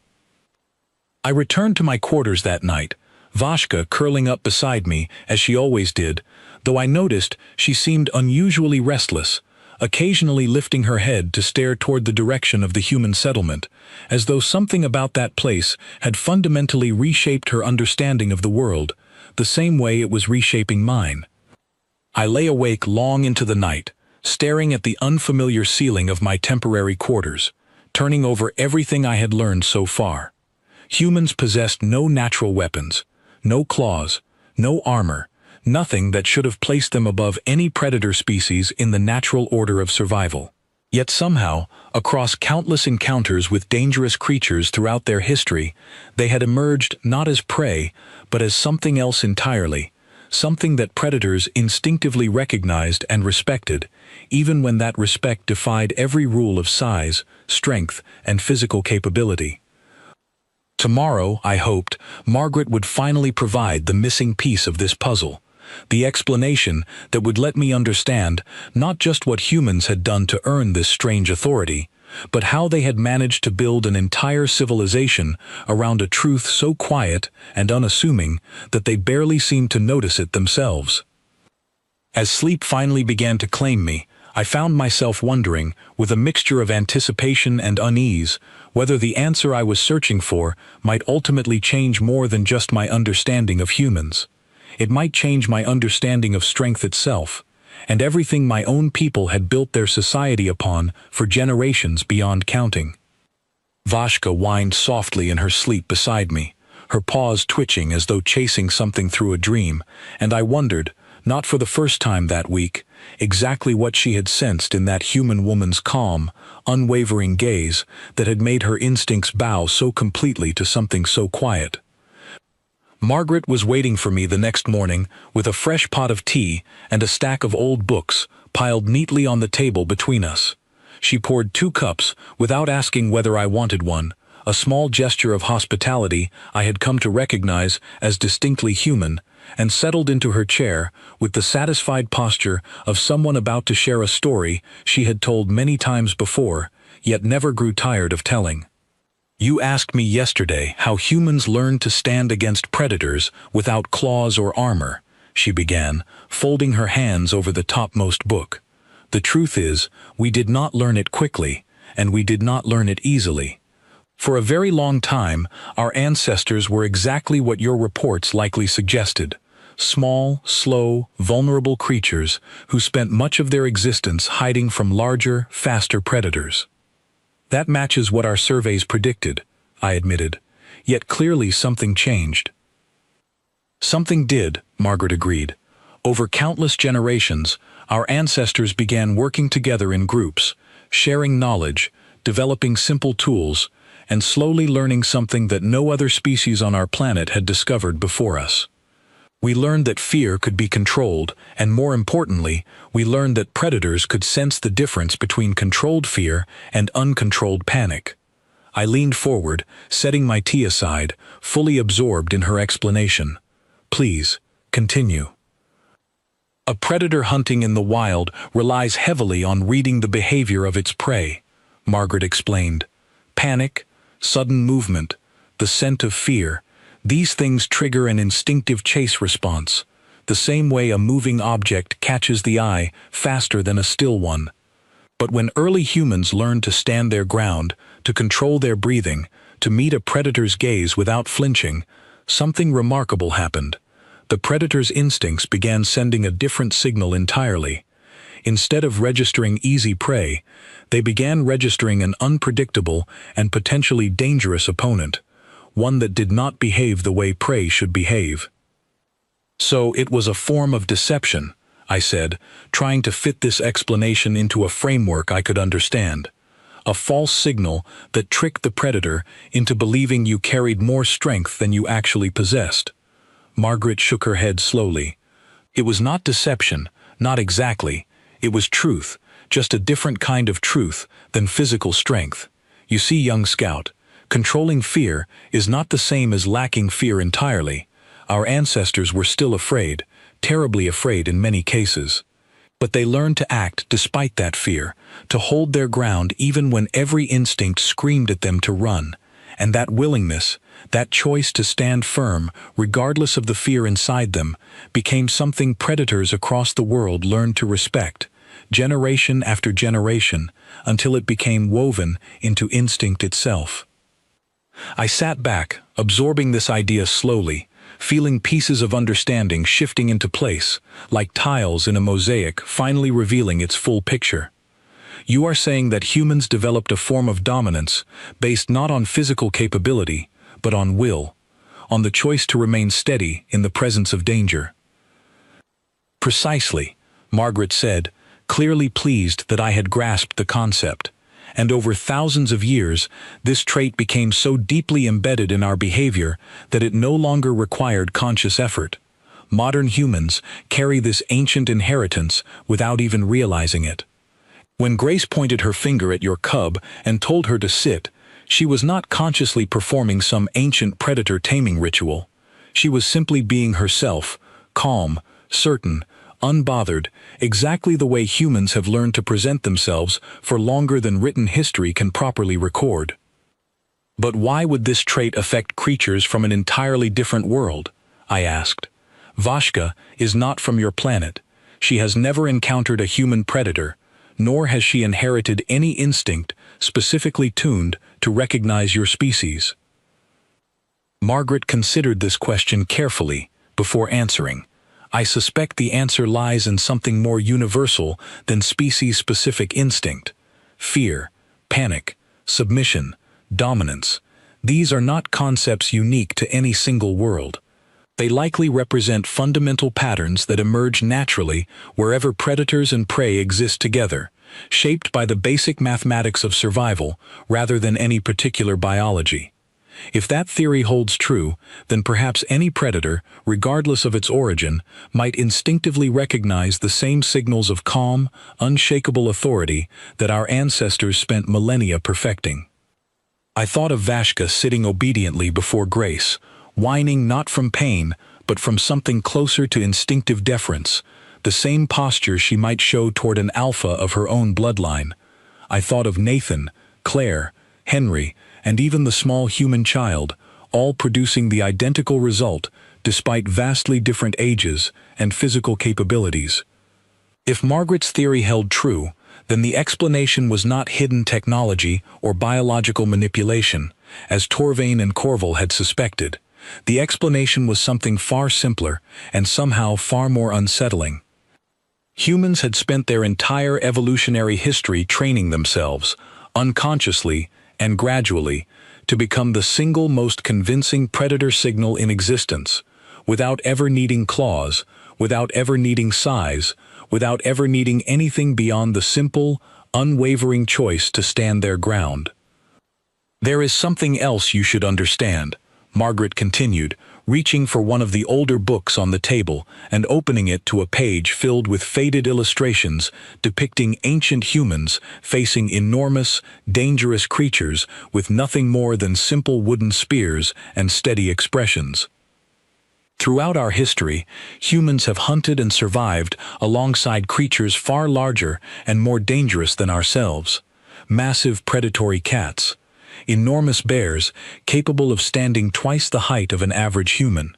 I returned to my quarters that night, Vashka curling up beside me as she always did, though I noticed she seemed unusually restless, occasionally lifting her head to stare toward the direction of the human settlement, as though something about that place had fundamentally reshaped her understanding of the world, the same way it was reshaping mine. I lay awake long into the night, staring at the unfamiliar ceiling of my temporary quarters, turning over everything I had learned so far. Humans possessed no natural weapons, no claws, no armor, nothing that should have placed them above any predator species in the natural order of survival. Yet somehow, across countless encounters with dangerous creatures throughout their history, they had emerged not as prey, but as something else entirely, something that predators instinctively recognized and respected, even when that respect defied every rule of size, strength, and physical capability. Tomorrow, I hoped, Margaret would finally provide the missing piece of this puzzle, the explanation that would let me understand not just what humans had done to earn this strange authority, but how they had managed to build an entire civilization around a truth so quiet and unassuming that they barely seemed to notice it themselves. As sleep finally began to claim me, I found myself wondering, with a mixture of anticipation and unease, whether the answer I was searching for might ultimately change more than just my understanding of humans. It might change my understanding of strength itself, and everything my own people had built their society upon for generations beyond counting. Vashka whined softly in her sleep beside me, her paws twitching as though chasing something through a dream, and I wondered, not for the first time that week, exactly what she had sensed in that human woman's calm, unwavering gaze that had made her instincts bow so completely to something so quiet. Margaret was waiting for me the next morning with a fresh pot of tea and a stack of old books piled neatly on the table between us. She poured 2 cups without asking whether I wanted one, a small gesture of hospitality I had come to recognize as distinctly human, and settled into her chair with the satisfied posture of someone about to share a story she had told many times before, yet never grew tired of telling. You asked me yesterday how humans learned to stand against predators without claws or armor, she began, folding her hands over the topmost book. The truth is, we did not learn it quickly, and we did not learn it easily. For a very long time, our ancestors were exactly what your reports likely suggested. Small, slow, vulnerable creatures who spent much of their existence hiding from larger, faster predators. That matches what our surveys predicted, I admitted, yet clearly something changed. Something did, Margaret agreed. Over countless generations, our ancestors began working together in groups, sharing knowledge, developing simple tools, and slowly learning something that no other species on our planet had discovered before us. We learned that fear could be controlled, and more importantly, we learned that predators could sense the difference between controlled fear and uncontrolled panic. I leaned forward, setting my tea aside, fully absorbed in her explanation. Please, continue. A predator hunting in the wild relies heavily on reading the behavior of its prey, Margaret explained. Panic, sudden movement, the scent of fear, these things trigger an instinctive chase response, the same way a moving object catches the eye faster than a still one. But when early humans learned to stand their ground, to control their breathing, to meet a predator's gaze without flinching, something remarkable happened. The predator's instincts began sending a different signal entirely. Instead of registering easy prey, they began registering an unpredictable and potentially dangerous opponent, one that did not behave the way prey should behave. So it was a form of deception, I said, trying to fit this explanation into a framework I could understand. A false signal that tricked the predator into believing you carried more strength than you actually possessed. Margaret shook her head slowly. It was not deception, not exactly. It was truth, just a different kind of truth than physical strength. You see, young scout, controlling fear is not the same as lacking fear entirely. Our ancestors were still afraid, terribly afraid in many cases. But they learned to act despite that fear, to hold their ground even when every instinct screamed at them to run. And that willingness, that choice to stand firm, regardless of the fear inside them, became something predators across the world learned to respect, generation after generation, until it became woven into instinct itself. I sat back, absorbing this idea slowly, feeling pieces of understanding shifting into place, like tiles in a mosaic finally revealing its full picture. You are saying that humans developed a form of dominance based not on physical capability, but on will, on the choice to remain steady in the presence of danger. Precisely, Margaret said, clearly pleased that I had grasped the concept. And over thousands of years, this trait became so deeply embedded in our behavior that it no longer required conscious effort. Modern humans carry this ancient inheritance without even realizing it. When Grace pointed her finger at your cub and told her to sit, she was not consciously performing some ancient predator taming ritual. She was simply being herself, calm, certain, unbothered, exactly the way humans have learned to present themselves for longer than written history can properly record. But why would this trait affect creatures from an entirely different world? I asked. Vashka is not from your planet. She has never encountered a human predator, nor has she inherited any instinct specifically tuned to recognize your species. Margaret considered this question carefully before answering. I suspect the answer lies in something more universal than species-specific instinct. Fear, panic, submission, dominance. These are not concepts unique to any single world. They likely represent fundamental patterns that emerge naturally wherever predators and prey exist together, shaped by the basic mathematics of survival rather than any particular biology. If that theory holds true, then perhaps any predator, regardless of its origin, might instinctively recognize the same signals of calm, unshakable authority that our ancestors spent millennia perfecting. I thought of Vashka sitting obediently before Grace, whining not from pain, but from something closer to instinctive deference, the same posture she might show toward an alpha of her own bloodline. I thought of Nathan, Claire, Henry, and even the small human child, all producing the identical result despite vastly different ages and physical capabilities. If Margaret's theory held true, then the explanation was not hidden technology or biological manipulation, as Torvain and Corval had suspected. The explanation was something far simpler and somehow far more unsettling. Humans had spent their entire evolutionary history training themselves, unconsciously and gradually, to become the single most convincing predator signal in existence, without ever needing claws, without ever needing size, without ever needing anything beyond the simple, unwavering choice to stand their ground. "There is something else you should understand," Margaret continued, reaching for one of the older books on the table and opening it to a page filled with faded illustrations depicting ancient humans facing enormous, dangerous creatures with nothing more than simple wooden spears and steady expressions. Throughout our history, humans have hunted and survived alongside creatures far larger and more dangerous than ourselves. Massive predatory cats, enormous bears capable of standing twice the height of an average human,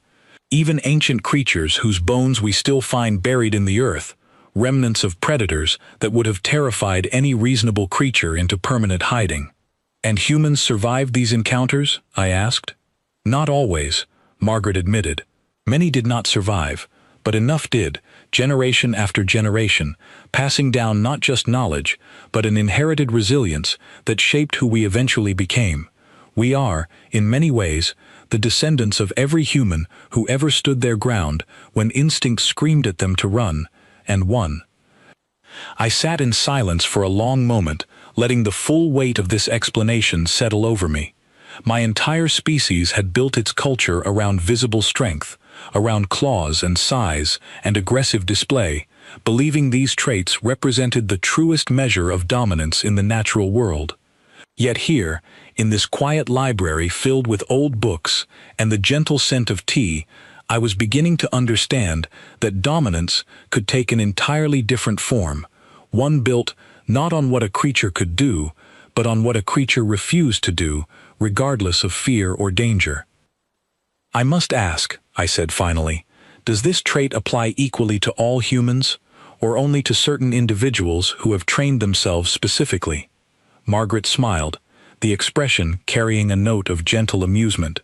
even ancient creatures whose bones we still find buried in the earth, remnants of predators that would have terrified any reasonable creature into permanent hiding. "And humans survived these encounters?" I asked. "Not always," Margaret admitted. "Many did not survive, but enough did, generation after generation, passing down not just knowledge, but an inherited resilience that shaped who we eventually became. We are, in many ways, the descendants of every human who ever stood their ground when instinct screamed at them to run, and won." I sat in silence for a long moment, letting the full weight of this explanation settle over me. My entire species had built its culture around visible strength, around claws and size and aggressive display, believing these traits represented the truest measure of dominance in the natural world. Yet here, in this quiet library filled with old books and the gentle scent of tea, I was beginning to understand that dominance could take an entirely different form, one built not on what a creature could do, but on what a creature refused to do, regardless of fear or danger. "I must ask," I said finally, "does this trait apply equally to all humans, or only to certain individuals who have trained themselves specifically?" Margaret smiled, the expression carrying a note of gentle amusement.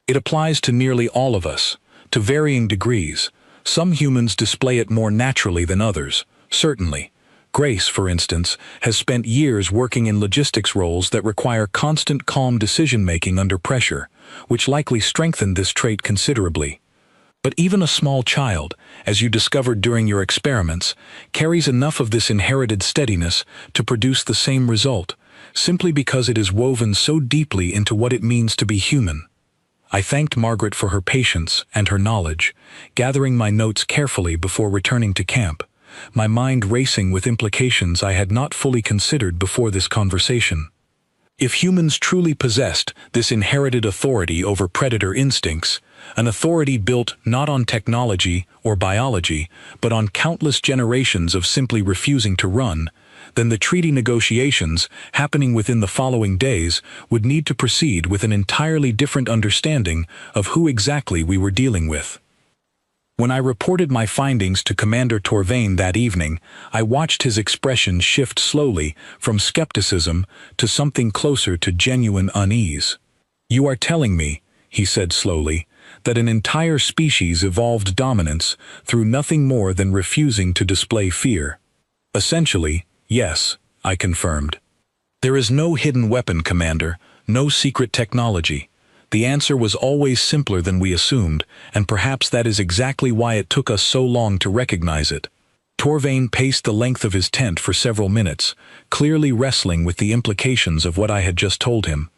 "It applies to nearly all of us, to varying degrees. Some humans display it more naturally than others, certainly. Grace, for instance, has spent years working in logistics roles that require constant calm decision-making under pressure, which likely strengthened this trait considerably. But even a small child, as you discovered during your experiments, carries enough of this inherited steadiness to produce the same result, simply because it is woven so deeply into what it means to be human." I thanked Margaret for her patience and her knowledge, gathering my notes carefully before returning to camp, my mind racing with implications I had not fully considered before this conversation. If humans truly possessed this inherited authority over predator instincts, an authority built not on technology or biology, but on countless generations of simply refusing to run, then the treaty negotiations, happening within the following days, would need to proceed with an entirely different understanding of who exactly we were dealing with. When I reported my findings to Commander Torvain that evening, I watched his expression shift slowly from skepticism to something closer to genuine unease. "You are telling me," he said slowly, "that an entire species evolved dominance through nothing more than refusing to display fear." "Essentially, yes," I confirmed. "There is no hidden weapon, Commander, no secret technology. The answer was always simpler than we assumed, and perhaps that is exactly why it took us so long to recognize it." Torvain paced the length of his tent for several minutes, clearly wrestling with the implications of what I had just told him.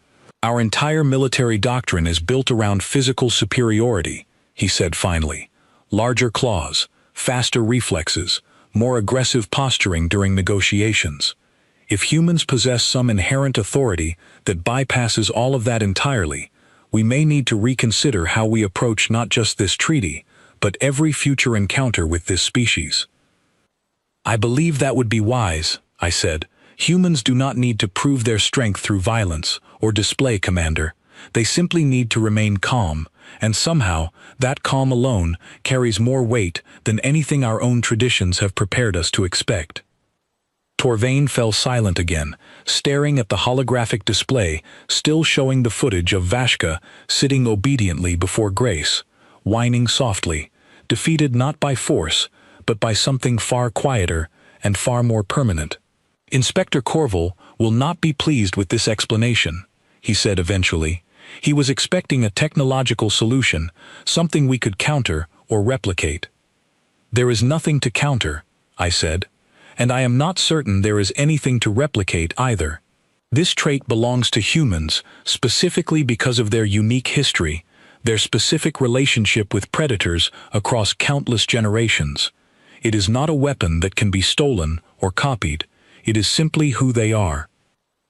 "Our entire military doctrine is built around physical superiority," he said finally. "Larger claws, faster reflexes, more aggressive posturing during negotiations. If humans possess some inherent authority that bypasses all of that entirely, we may need to reconsider how we approach not just this treaty, but every future encounter with this species." "I believe that would be wise," I said. "Humans do not need to prove their strength through violence or display, Commander. They simply need to remain calm, and somehow, that calm alone carries more weight than anything our own traditions have prepared us to expect. Torvain fell silent again, staring at the holographic display, still showing the footage of Vashka sitting obediently before Grace, whining softly, defeated not by force, but by something far quieter and far more permanent. "Inspector Corval will not be pleased with this explanation," he said eventually. He was expecting a technological solution, something we could counter or replicate. "There is nothing to counter," I said, "and I am not certain there is anything to replicate either. This trait belongs to humans, specifically because of their unique history, their specific relationship with predators across countless generations. It is not a weapon that can be stolen or copied. It is simply who they are."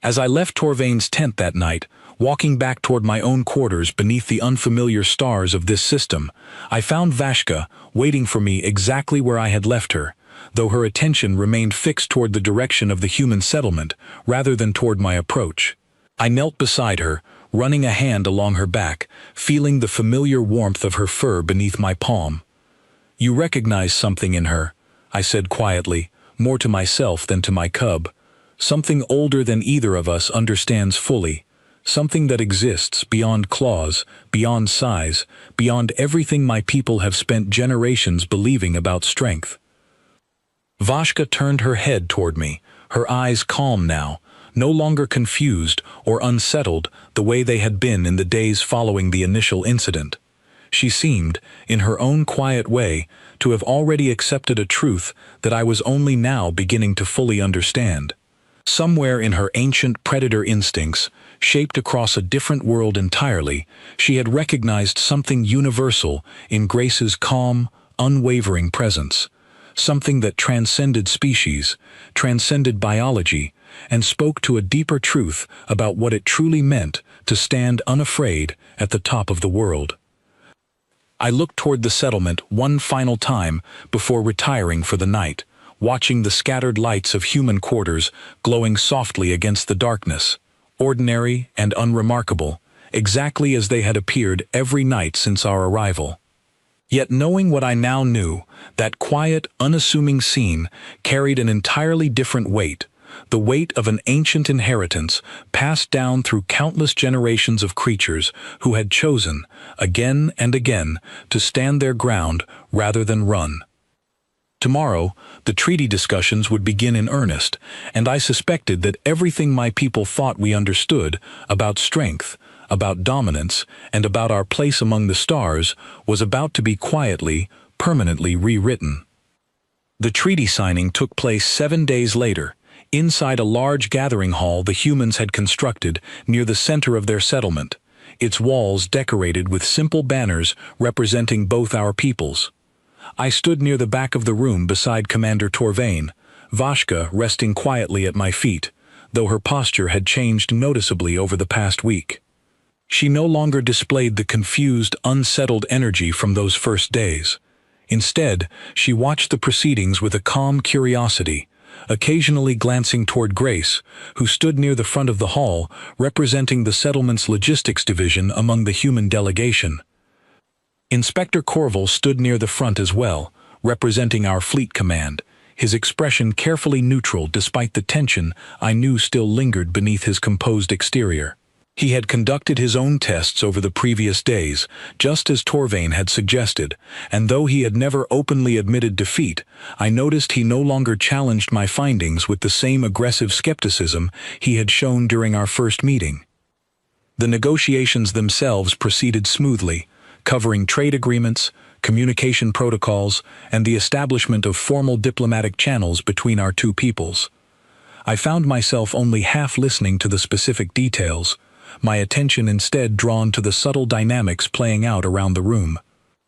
As I left Torvain's tent that night, walking back toward my own quarters beneath the unfamiliar stars of this system, I found Vashka waiting for me exactly where I had left her, though her attention remained fixed toward the direction of the human settlement rather than toward my approach. I knelt beside her, running a hand along her back, feeling the familiar warmth of her fur beneath my palm. "You recognize something in her," I said quietly, more to myself than to my cub. "Something older than either of us understands fully. Something that exists beyond claws, beyond size, beyond everything my people have spent generations believing about strength." Vashka turned her head toward me, her eyes calm now, no longer confused or unsettled the way they had been in the days following the initial incident. She seemed, in her own quiet way, to have already accepted a truth that I was only now beginning to fully understand. Somewhere in her ancient predator instincts, shaped across a different world entirely, she had recognized something universal in Grace's calm, unwavering presence, something that transcended species, transcended biology, and spoke to a deeper truth about what it truly meant to stand unafraid at the top of the world. I looked toward the settlement one final time before retiring for the night, watching the scattered lights of human quarters glowing softly against the darkness, ordinary and unremarkable, exactly as they had appeared every night since our arrival. Yet knowing what I now knew, that quiet, unassuming scene carried an entirely different weight, the weight of an ancient inheritance passed down through countless generations of creatures who had chosen, again and again, to stand their ground rather than run. Tomorrow, the treaty discussions would begin in earnest, and I suspected that everything my people thought we understood about strength, about dominance, and about our place among the stars was about to be quietly, permanently rewritten. The treaty signing took place 7 days later, inside a large gathering hall the humans had constructed near the center of their settlement, its walls decorated with simple banners representing both our peoples. I stood near the back of the room beside Commander Torvain, Vashka resting quietly at my feet, though her posture had changed noticeably over the past week. She no longer displayed the confused, unsettled energy from those first days. Instead, she watched the proceedings with a calm curiosity, occasionally glancing toward Grace, who stood near the front of the hall, representing the settlement's logistics division among the human delegation. Inspector Corval stood near the front as well, representing our fleet command, his expression carefully neutral despite the tension I knew still lingered beneath his composed exterior. He had conducted his own tests over the previous days, just as Torvain had suggested, and though he had never openly admitted defeat, I noticed he no longer challenged my findings with the same aggressive skepticism he had shown during our first meeting. The negotiations themselves proceeded smoothly, covering trade agreements, communication protocols, and the establishment of formal diplomatic channels between our two peoples. I found myself only half listening to the specific details, my attention instead drawn to the subtle dynamics playing out around the room.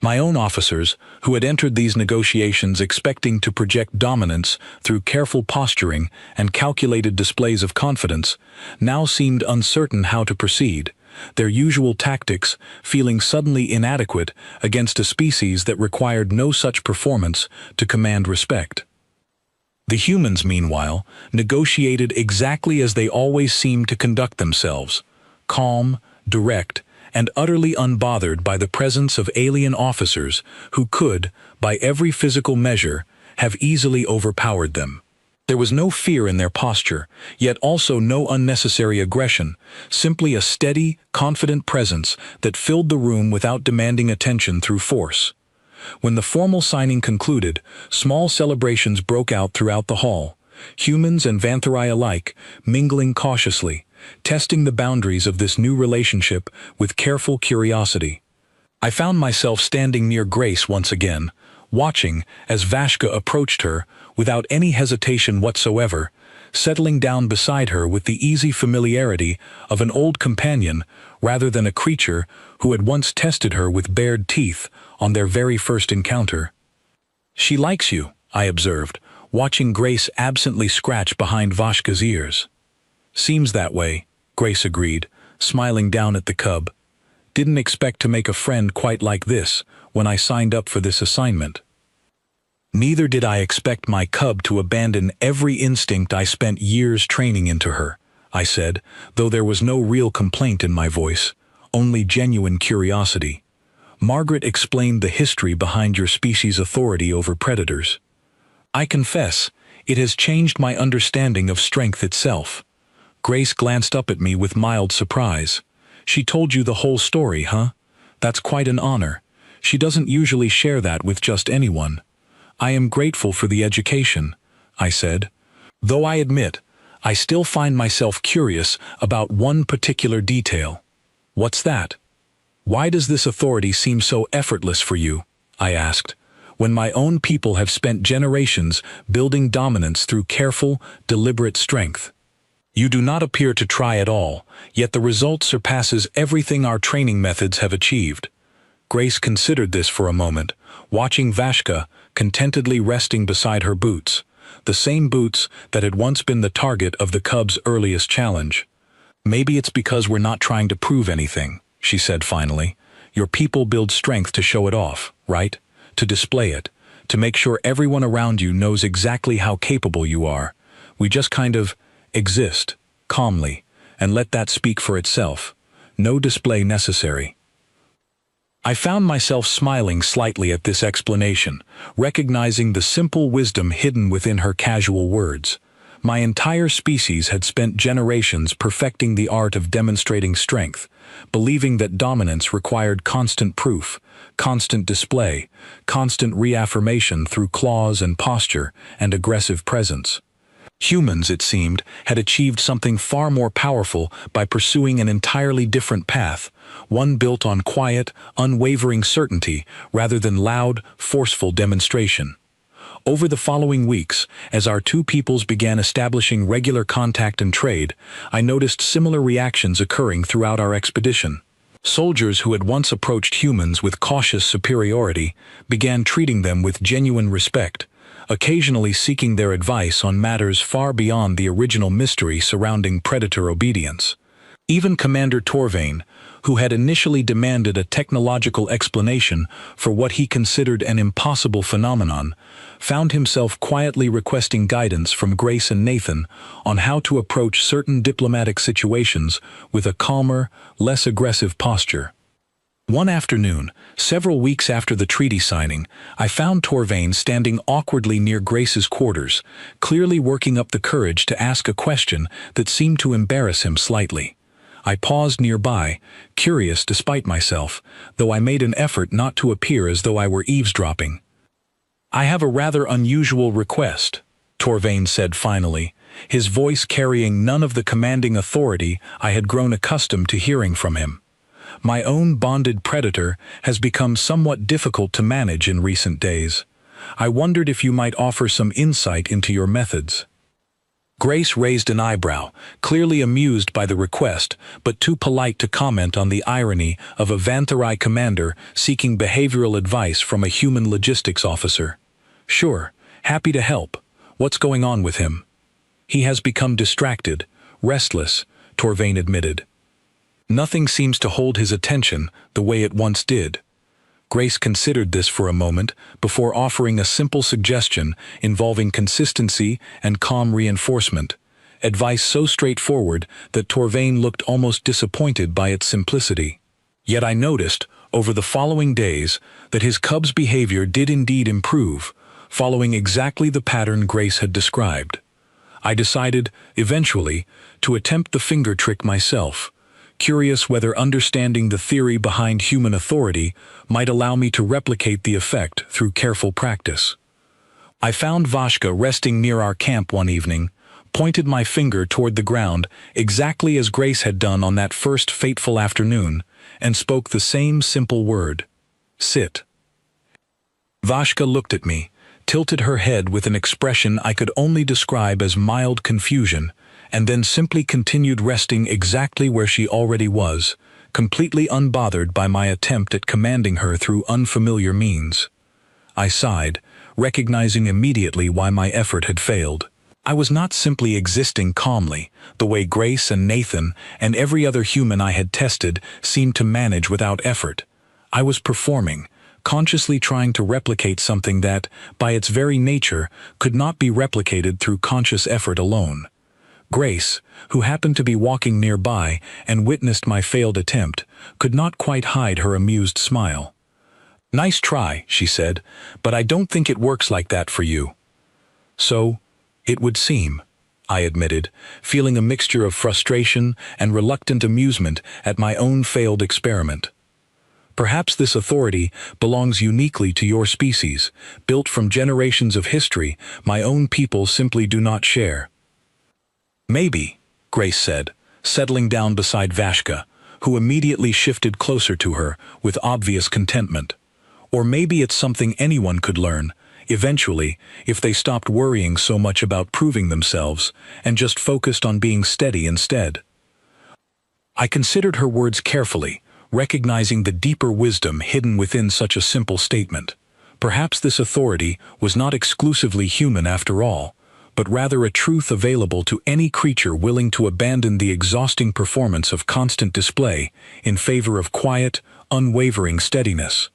My own officers, who had entered these negotiations expecting to project dominance through careful posturing and calculated displays of confidence, now seemed uncertain how to proceed, their usual tactics feeling suddenly inadequate against a species that required no such performance to command respect. The humans, meanwhile, negotiated exactly as they always seemed to conduct themselves, calm, direct, and utterly unbothered by the presence of alien officers who could, by every physical measure, have easily overpowered them. There was no fear in their posture, yet also no unnecessary aggression, simply a steady, confident presence that filled the room without demanding attention through force. When the formal signing concluded, small celebrations broke out throughout the hall, humans and Vanthari alike mingling cautiously, testing the boundaries of this new relationship with careful curiosity. I found myself standing near Grace once again, watching as Vashka approached her without any hesitation whatsoever, settling down beside her with the easy familiarity of an old companion rather than a creature who had once tested her with bared teeth on their very first encounter. "She likes you," I observed, watching Grace absently scratch behind Vashka's ears. "Seems that way," Grace agreed, smiling down at the cub. "Didn't expect to make a friend quite like this when I signed up for this assignment." Neither did I expect my cub to abandon every instinct I spent years training into her, I said, though there was no real complaint in my voice, only genuine curiosity. "Margaret explained the history behind your species' authority over predators. I confess, it has changed my understanding of strength itself." Grace glanced up at me with mild surprise. "She told you the whole story, huh? That's quite an honor. She doesn't usually share that with just anyone." "I am grateful for the education," I said, though I admit, I still find myself curious about one particular detail. "What's that?" "Why does this authority seem so effortless for you?" I asked, "when my own people have spent generations building dominance through careful, deliberate strength. You do not appear to try at all, yet the result surpasses everything our training methods have achieved." Grace considered this for a moment, watching Vashka contentedly resting beside her boots, the same boots that had once been the target of the cub's earliest challenge. "Maybe it's because we're not trying to prove anything," she said finally. "Your people build strength to show it off, right? To display it, to make sure everyone around you knows exactly how capable you are. We just kind of exist, calmly, and let that speak for itself. No display necessary." I found myself smiling slightly at this explanation, recognizing the simple wisdom hidden within her casual words. My entire species had spent generations perfecting the art of demonstrating strength, believing that dominance required constant proof, constant display, constant reaffirmation through claws and posture and aggressive presence. Humans, it seemed, had achieved something far more powerful by pursuing an entirely different path, one built on quiet, unwavering certainty rather than loud, forceful demonstration. Over the following weeks, as our two peoples began establishing regular contact and trade, I noticed similar reactions occurring throughout our expedition. Soldiers who had once approached humans with cautious superiority began treating them with genuine respect, occasionally seeking their advice on matters far beyond the original mystery surrounding predator obedience. Even Commander Torvain, who had initially demanded a technological explanation for what he considered an impossible phenomenon, found himself quietly requesting guidance from Grace and Nathan on how to approach certain diplomatic situations with a calmer, less aggressive posture. One afternoon, several weeks after the treaty signing, I found Torvain standing awkwardly near Grace's quarters, clearly working up the courage to ask a question that seemed to embarrass him slightly. I paused nearby, curious despite myself, though I made an effort not to appear as though I were eavesdropping. "I have a rather unusual request," Torvain said finally, his voice carrying none of the commanding authority I had grown accustomed to hearing from him. "My own bonded predator has become somewhat difficult to manage in recent days. I wondered if you might offer some insight into your methods." Grace raised an eyebrow, clearly amused by the request, but too polite to comment on the irony of a Vanthari commander seeking behavioral advice from a human logistics officer. "Sure, happy to help. What's going on with him?" "He has become distracted, restless," Torvain admitted. "Nothing seems to hold his attention the way it once did." Grace considered this for a moment before offering a simple suggestion involving consistency and calm reinforcement. advice so straightforward that Torvain looked almost disappointed by its simplicity. Yet I noticed, over the following days, that his cub's behavior did indeed improve, following exactly the pattern Grace had described. I decided, eventually, to attempt the finger trick myself, curious whether understanding the theory behind human authority might allow me to replicate the effect through careful practice. I found Vashka resting near our camp one evening, pointed my finger toward the ground exactly as Grace had done on that first fateful afternoon, and spoke the same simple word: sit. Vashka looked at me, tilted her head with an expression I could only describe as mild confusion, and then simply continued resting exactly where she already was, completely unbothered by my attempt at commanding her through unfamiliar means. I sighed, recognizing immediately why my effort had failed. I was not simply existing calmly, the way Grace and Nathan and every other human I had tested seemed to manage without effort. I was performing, consciously trying to replicate something that, by its very nature, could not be replicated through conscious effort alone. Grace, who happened to be walking nearby and witnessed my failed attempt, could not quite hide her amused smile. "Nice try," she said, "but I don't think it works like that for you." "So, it would seem," I admitted, feeling a mixture of frustration and reluctant amusement at my own failed experiment. "Perhaps this authority belongs uniquely to your species, built from generations of history my own people simply do not share." "Maybe," Grace said, settling down beside Vashka, who immediately shifted closer to her with obvious contentment. "Or maybe it's something anyone could learn, eventually, if they stopped worrying so much about proving themselves and just focused on being steady instead." I considered her words carefully, recognizing the deeper wisdom hidden within such a simple statement. Perhaps this authority was not exclusively human after all, but rather a truth available to any creature willing to abandon the exhausting performance of constant display in favor of quiet, unwavering steadiness.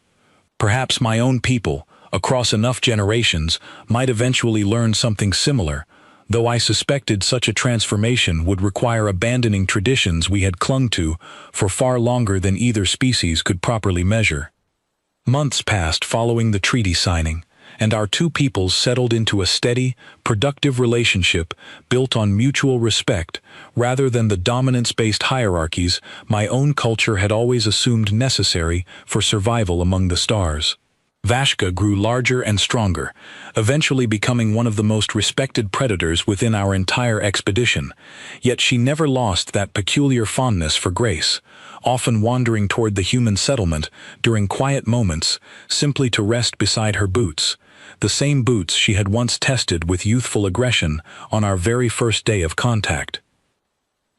Perhaps my own people, across enough generations, might eventually learn something similar, though I suspected such a transformation would require abandoning traditions we had clung to for far longer than either species could properly measure. Months passed following the treaty signing, and our two peoples settled into a steady, productive relationship built on mutual respect rather than the dominance-based hierarchies my own culture had always assumed necessary for survival among the stars. Vashka grew larger and stronger, eventually becoming one of the most respected predators within our entire expedition, yet she never lost that peculiar fondness for Grace, often wandering toward the human settlement during quiet moments simply to rest beside her boots, the same boots she had once tested with youthful aggression on our very first day of contact.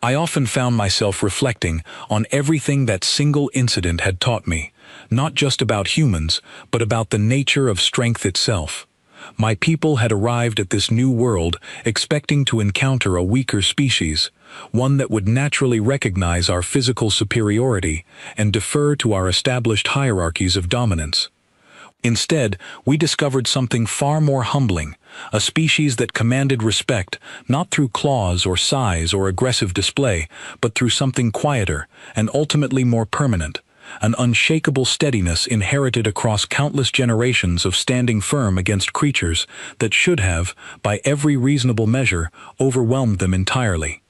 I often found myself reflecting on everything that single incident had taught me, not just about humans, but about the nature of strength itself. My people had arrived at this new world expecting to encounter a weaker species, one that would naturally recognize our physical superiority and defer to our established hierarchies of dominance. Instead, we discovered something far more humbling, a species that commanded respect not through claws or size or aggressive display, but through something quieter and ultimately more permanent, an unshakable steadiness inherited across countless generations of standing firm against creatures that should have, by every reasonable measure, overwhelmed them entirely.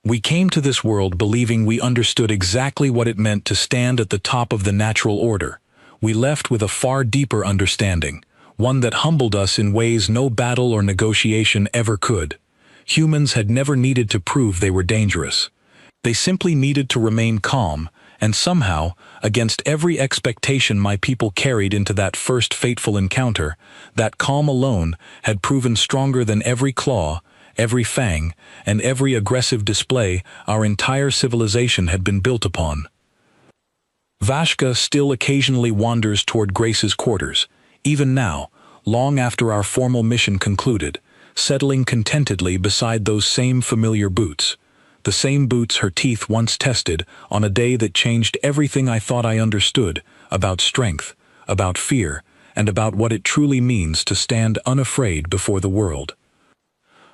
We came to this world believing we understood exactly what it meant to stand at the top of the natural order. We left with a far deeper understanding, one that humbled us in ways no battle or negotiation ever could. Humans had never needed to prove they were dangerous. They simply needed to remain calm, and somehow, against every expectation my people carried into that first fateful encounter, that calm alone had proven stronger than every claw, every fang, and every aggressive display our entire civilization had been built upon. Vashka still occasionally wanders toward Grace's quarters, even now, long after our formal mission concluded, settling contentedly beside those same familiar boots, the same boots her teeth once tested on a day that changed everything I thought I understood about strength, about fear, and about what it truly means to stand unafraid before the world.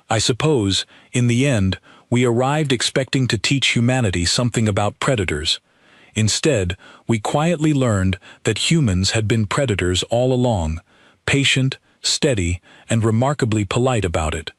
I suppose, in the end, we arrived expecting to teach humanity something about predators. Instead, we quietly learned that humans had been predators all along, patient, steady, and remarkably polite about it.